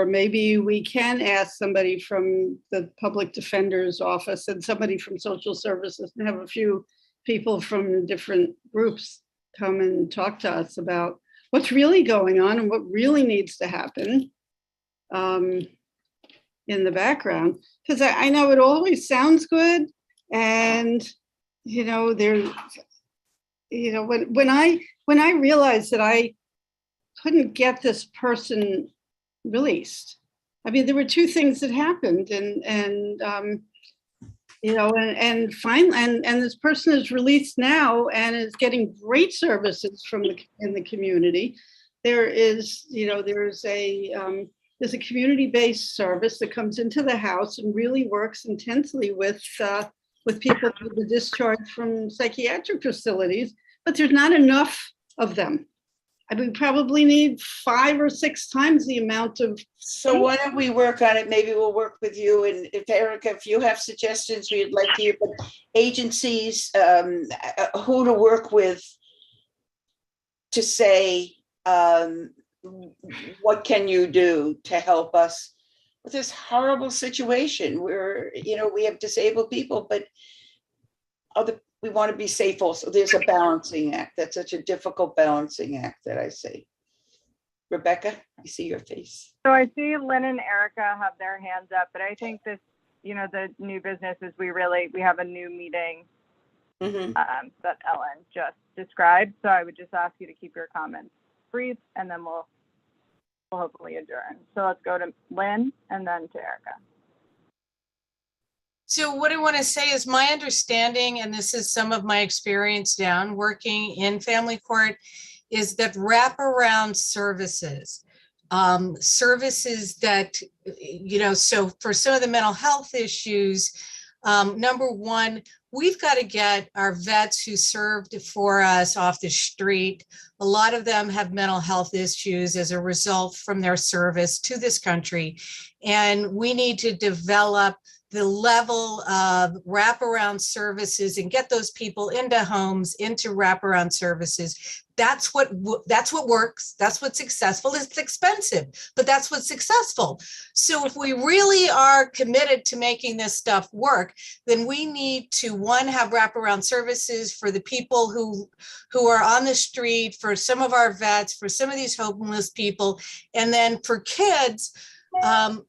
maybe we can ask somebody from the public defender's office and somebody from social services, and have a few people from different groups come and talk to us about what's really going on and what really needs to happen in the background. Because I know it always sounds good, and when I realized that I couldn't get this person released, I mean, there were two things that happened, and finally, and this person is released now and is getting great services in the community. There's a community-based service that comes into the house and really works intensely with people with the discharge from psychiatric facilities, but there's not enough of them. I mean, we probably need 5 or 6 times the amount of. So why don't we work on it? Maybe we'll work with you. And if Erica, if you have suggestions, we'd like to hear, but agencies, who to work with to say, what can you do to help us with this horrible situation where, we have disabled people, but we want to be safe also. There's a balancing act. That's such a difficult balancing act that I see. Rebecca, I see your face. So I see Lynn and Erica have their hands up, but I think this, the new business is we have a new meeting that Ellen just described. So I would just ask you to keep your comments brief, and then we'll hopefully adjourn. So let's go to Lynn and then to Erica. So what I want to say is my understanding, and this is some of my experience down working in family court, is that wraparound services, services that, so for some of the mental health issues, number one, we've got to get our vets who served for us off the street. A lot of them have mental health issues as a result from their service to this country. And we need to develop the level of wraparound services and get those people into homes, into wraparound services. That's what works. That's what's successful. It's expensive, but that's what's successful. So if we really are committed to making this stuff work, then we need to, one, have wraparound services for the people who are on the street, for some of our vets, for some of these homeless people, and then for kids,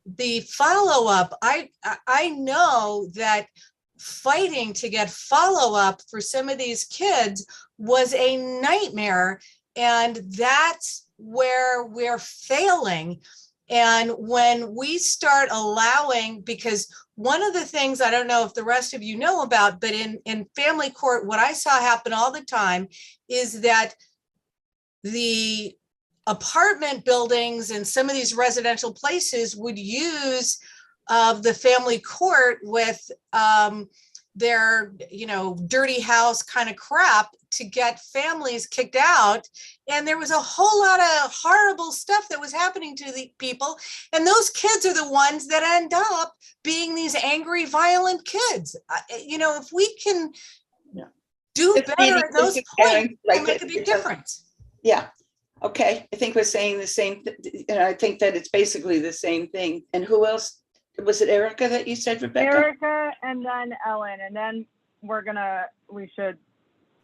the follow-up. I know that fighting to get follow-up for some of these kids was a nightmare, and that's where we're failing. And when we start allowing, because one of the things, I don't know if the rest of you know about, but in family court, what I saw happen all the time is that the apartment buildings and some of these residential places would use the family court with their, dirty house kind of crap to get families kicked out. And there was a whole lot of horrible stuff that was happening to the people. And those kids are the ones that end up being these angry, violent kids. If we can do better at those points, it'll make a big difference. Yeah. Okay. I think we're saying the same. I think that it's basically the same thing. And who else? Was it Erica that you said, Rebecca? Erica and then Ellen, and then we should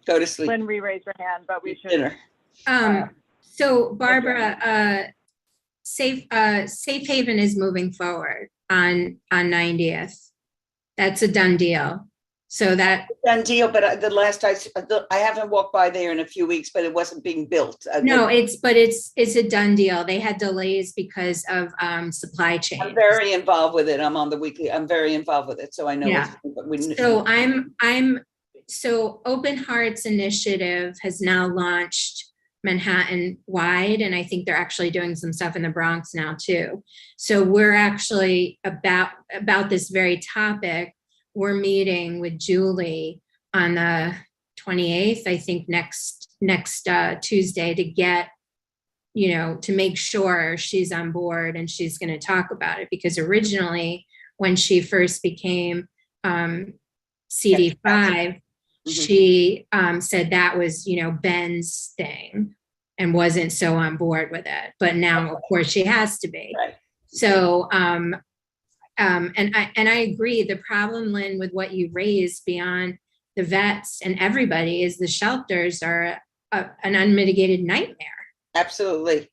go to sleep. Lynn re-raise her hand, but we should. Dinner. So Barbara, Safe Haven is moving forward on 90th. That's a done deal. So that done deal, but the last I haven't walked by there in a few weeks, but it wasn't being built. No, it's a done deal. They had delays because of supply chain. I'm very involved with it. I'm on the weekly. I'm very involved with it, so I know. Yeah. So Open Hearts Initiative has now launched Manhattan wide, and I think they're actually doing some stuff in the Bronx now too. So we're actually about this very topic. We're meeting with Julie on the 28th, I think next Tuesday, to get you know, to make sure she's on board and she's going to talk about it, because originally when she first became CD5, she said that was, you know, Ben's thing and wasn't so on board with it. But now, of course, she has to be. Right. So, and I agree. The problem, Lynn, with what you raised beyond the vets and everybody is the shelters are an unmitigated nightmare. Absolutely.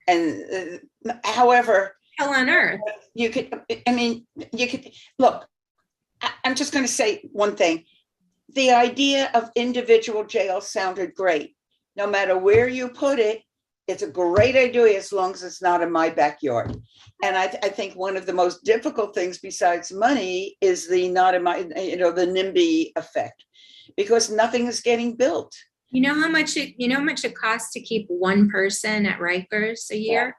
And however, Hell on earth. you could, I mean, you could, look, I'm just going to say one thing. The idea of individual jails sounded great. No matter where you put it, it's a great idea as long as it's not in my backyard. And I think one of the most difficult things besides money is the not in my, you know, the NIMBY effect, because nothing is getting built. You know how much it costs to keep one person at Rikers a year?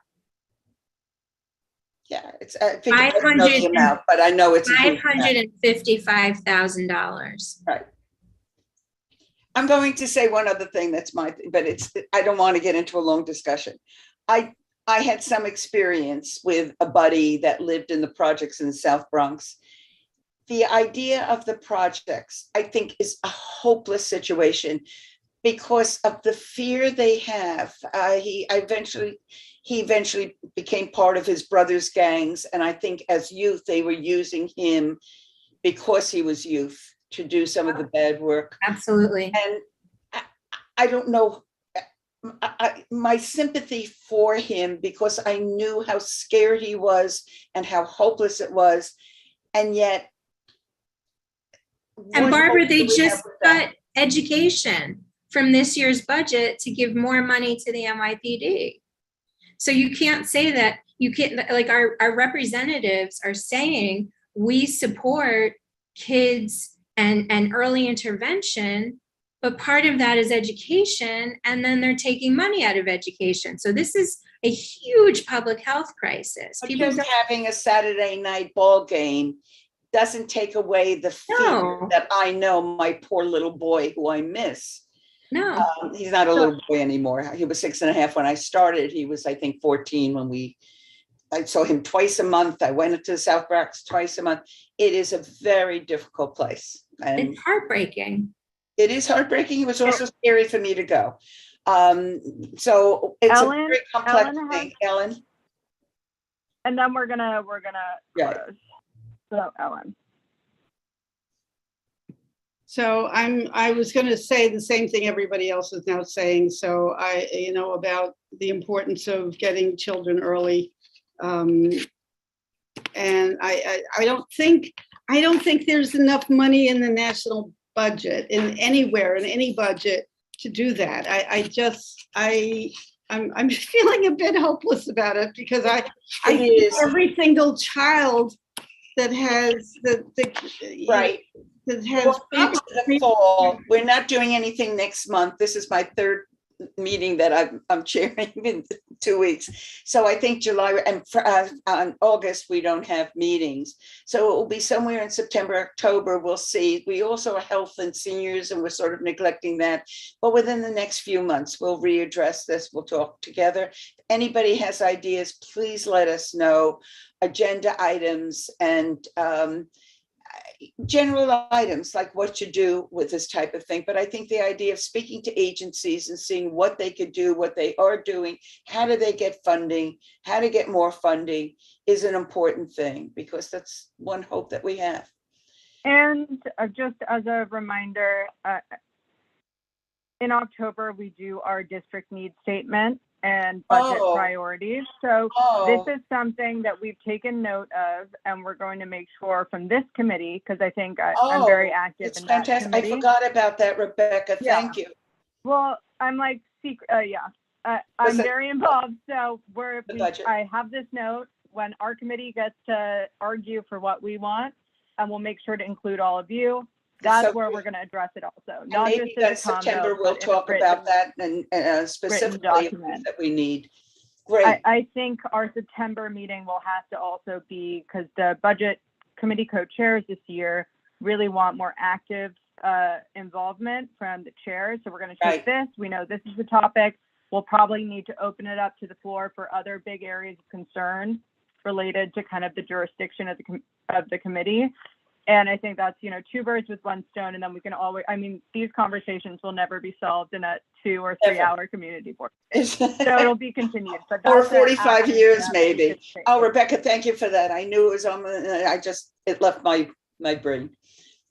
Yeah, it's I think I don't know the amount, but I know it's $555,000. Right. I'm going to say one other thing that's my thing, but I don't want to get into a long discussion. I had some experience with a buddy that lived in the projects in the South Bronx. The idea of the projects, I think, is a hopeless situation because of the fear they have. He eventually became part of his brother's gangs. And I think as youth, they were using him because he was youth to do some of the bad work. Absolutely. And I don't know, my sympathy for him, because I knew how scared he was and how hopeless it was. And yet. And Barbara, they just cut education from this year's budget to give more money to the NYPD. So you can't say that. You can't, like our representatives are saying we support kids and early intervention, but part of that is education, and then they're taking money out of education. So this is a huge public health crisis. Just having a Saturday night ball game doesn't take away the fear that I know my poor little boy who I miss. No, he's not a little boy anymore. He was 6.5 when I started. He was, I think, 14 when I saw him twice a month. I went into the South Bronx twice a month. It is a very difficult place. And it's heartbreaking. It is heartbreaking. It was also scary for me to go. So it's a very complex thing, Ellen. And then we're gonna yeah. close. So Ellen. So I was going to say the same thing everybody else is now saying. So about the importance of getting children early. And I don't think there's enough money in the national budget in any budget to do that. I'm feeling a bit hopeless about it because I think every single child that has right. That has the fall. We're not doing anything next month. This is my third meeting that I'm chairing in 2 weeks. So I think July and on August, we don't have meetings. So it will be somewhere in September, October, we'll see. We also are health and seniors, and we're sort of neglecting that. But within the next few months, we'll readdress this. We'll talk together. If anybody has ideas, please let us know. Agenda items and general items like what you do with this type of thing. But I think the idea of speaking to agencies and seeing what they could do, what they are doing, how do they get funding, how to get more funding is an important thing, because that's one hope that we have. And just as a reminder, in October, we do our district needs statement and budget priorities. So this is something that we've taken note of, and we're going to make sure from this committee, because I think I'm very active in that fantastic. committee. I forgot about that, Rebecca. Thank you. Well, I'm like I'm very involved. So I have this note when our committee gets to argue for what we want, and we'll make sure to include all of you. That's where we're going to address it also. Not maybe just in September we'll talk about that and specifically that we need. Great. I think our September meeting will have to also be, because the budget committee co-chairs this year really want more active involvement from the chairs. So we're going to take this. We know this is the topic. we'll probably need to open it up to the floor for other big areas of concern related to kind of the jurisdiction of the committee. And I think that's, two birds with one stone, and then we can always, these conversations will never be solved in a 2 or 3 hour community board. So it'll be continued. But Or that's 45 years, maybe. Oh, Oh, Rebecca, thank you for that. I knew it was on, it left my brain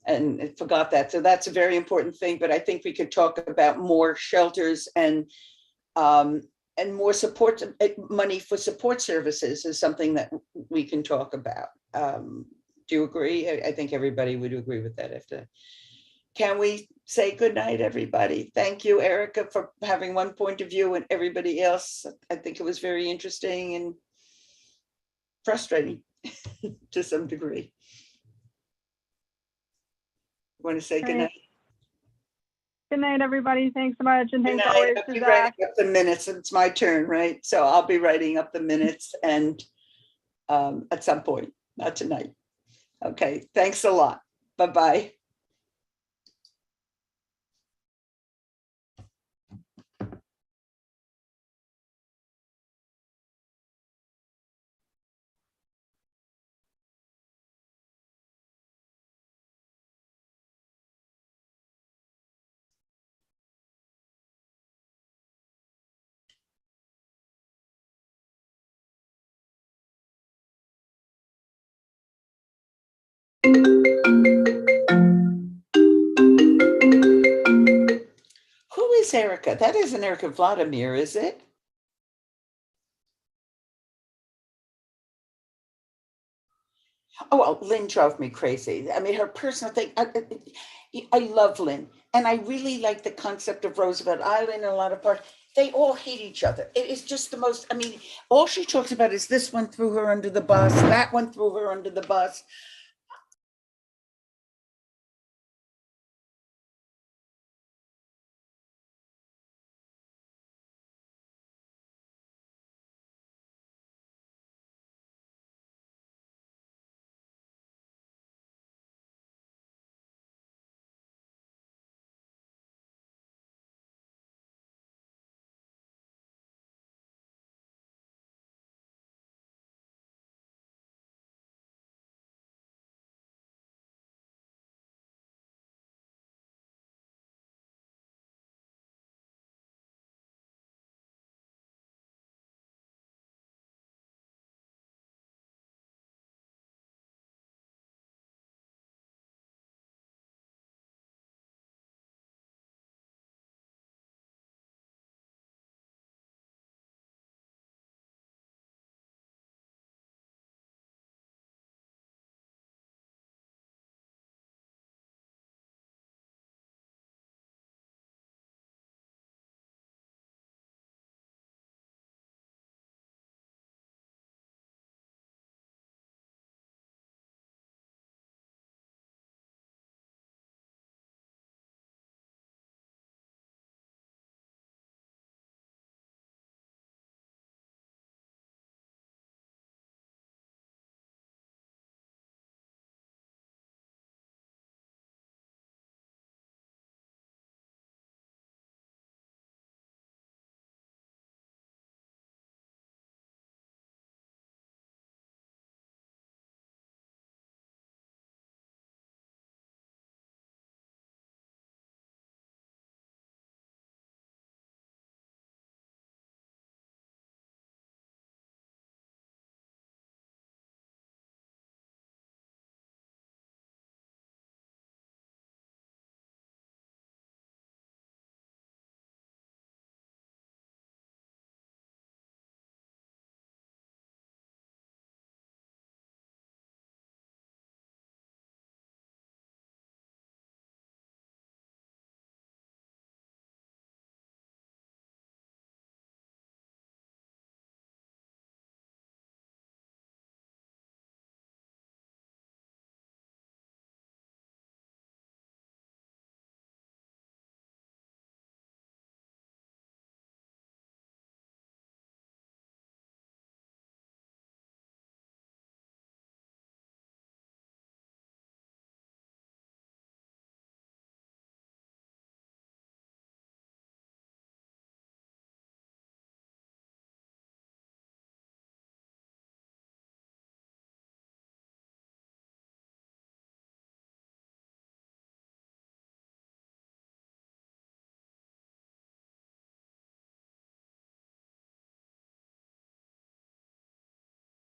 and I forgot that. So that's a very important thing, but I think we could talk about more shelters and more support, money for support services is something that we can talk about. Do you agree? I think everybody would agree with that. Can we say good night, everybody? Thank you, Erica, for having one point of view and everybody else. I think it was very interesting and frustrating to some degree. Want to say good night? Good night, everybody. Thanks so much. And thanks Good night. always I'll to be Zach. writing up the minutes. It's my turn, right? So I'll be writing up the minutes and at some point, not tonight. Okay, thanks a lot. Bye-bye. Who is Erica? That isn't Erica Vladimir, is it? Oh, well, Lynn drove me crazy. Her personal thing, I love Lynn. And I really like the concept of Roosevelt Island in a lot of parts. They all hate each other. It is just the most, all she talks about is this one threw her under the bus, that one threw her under the bus.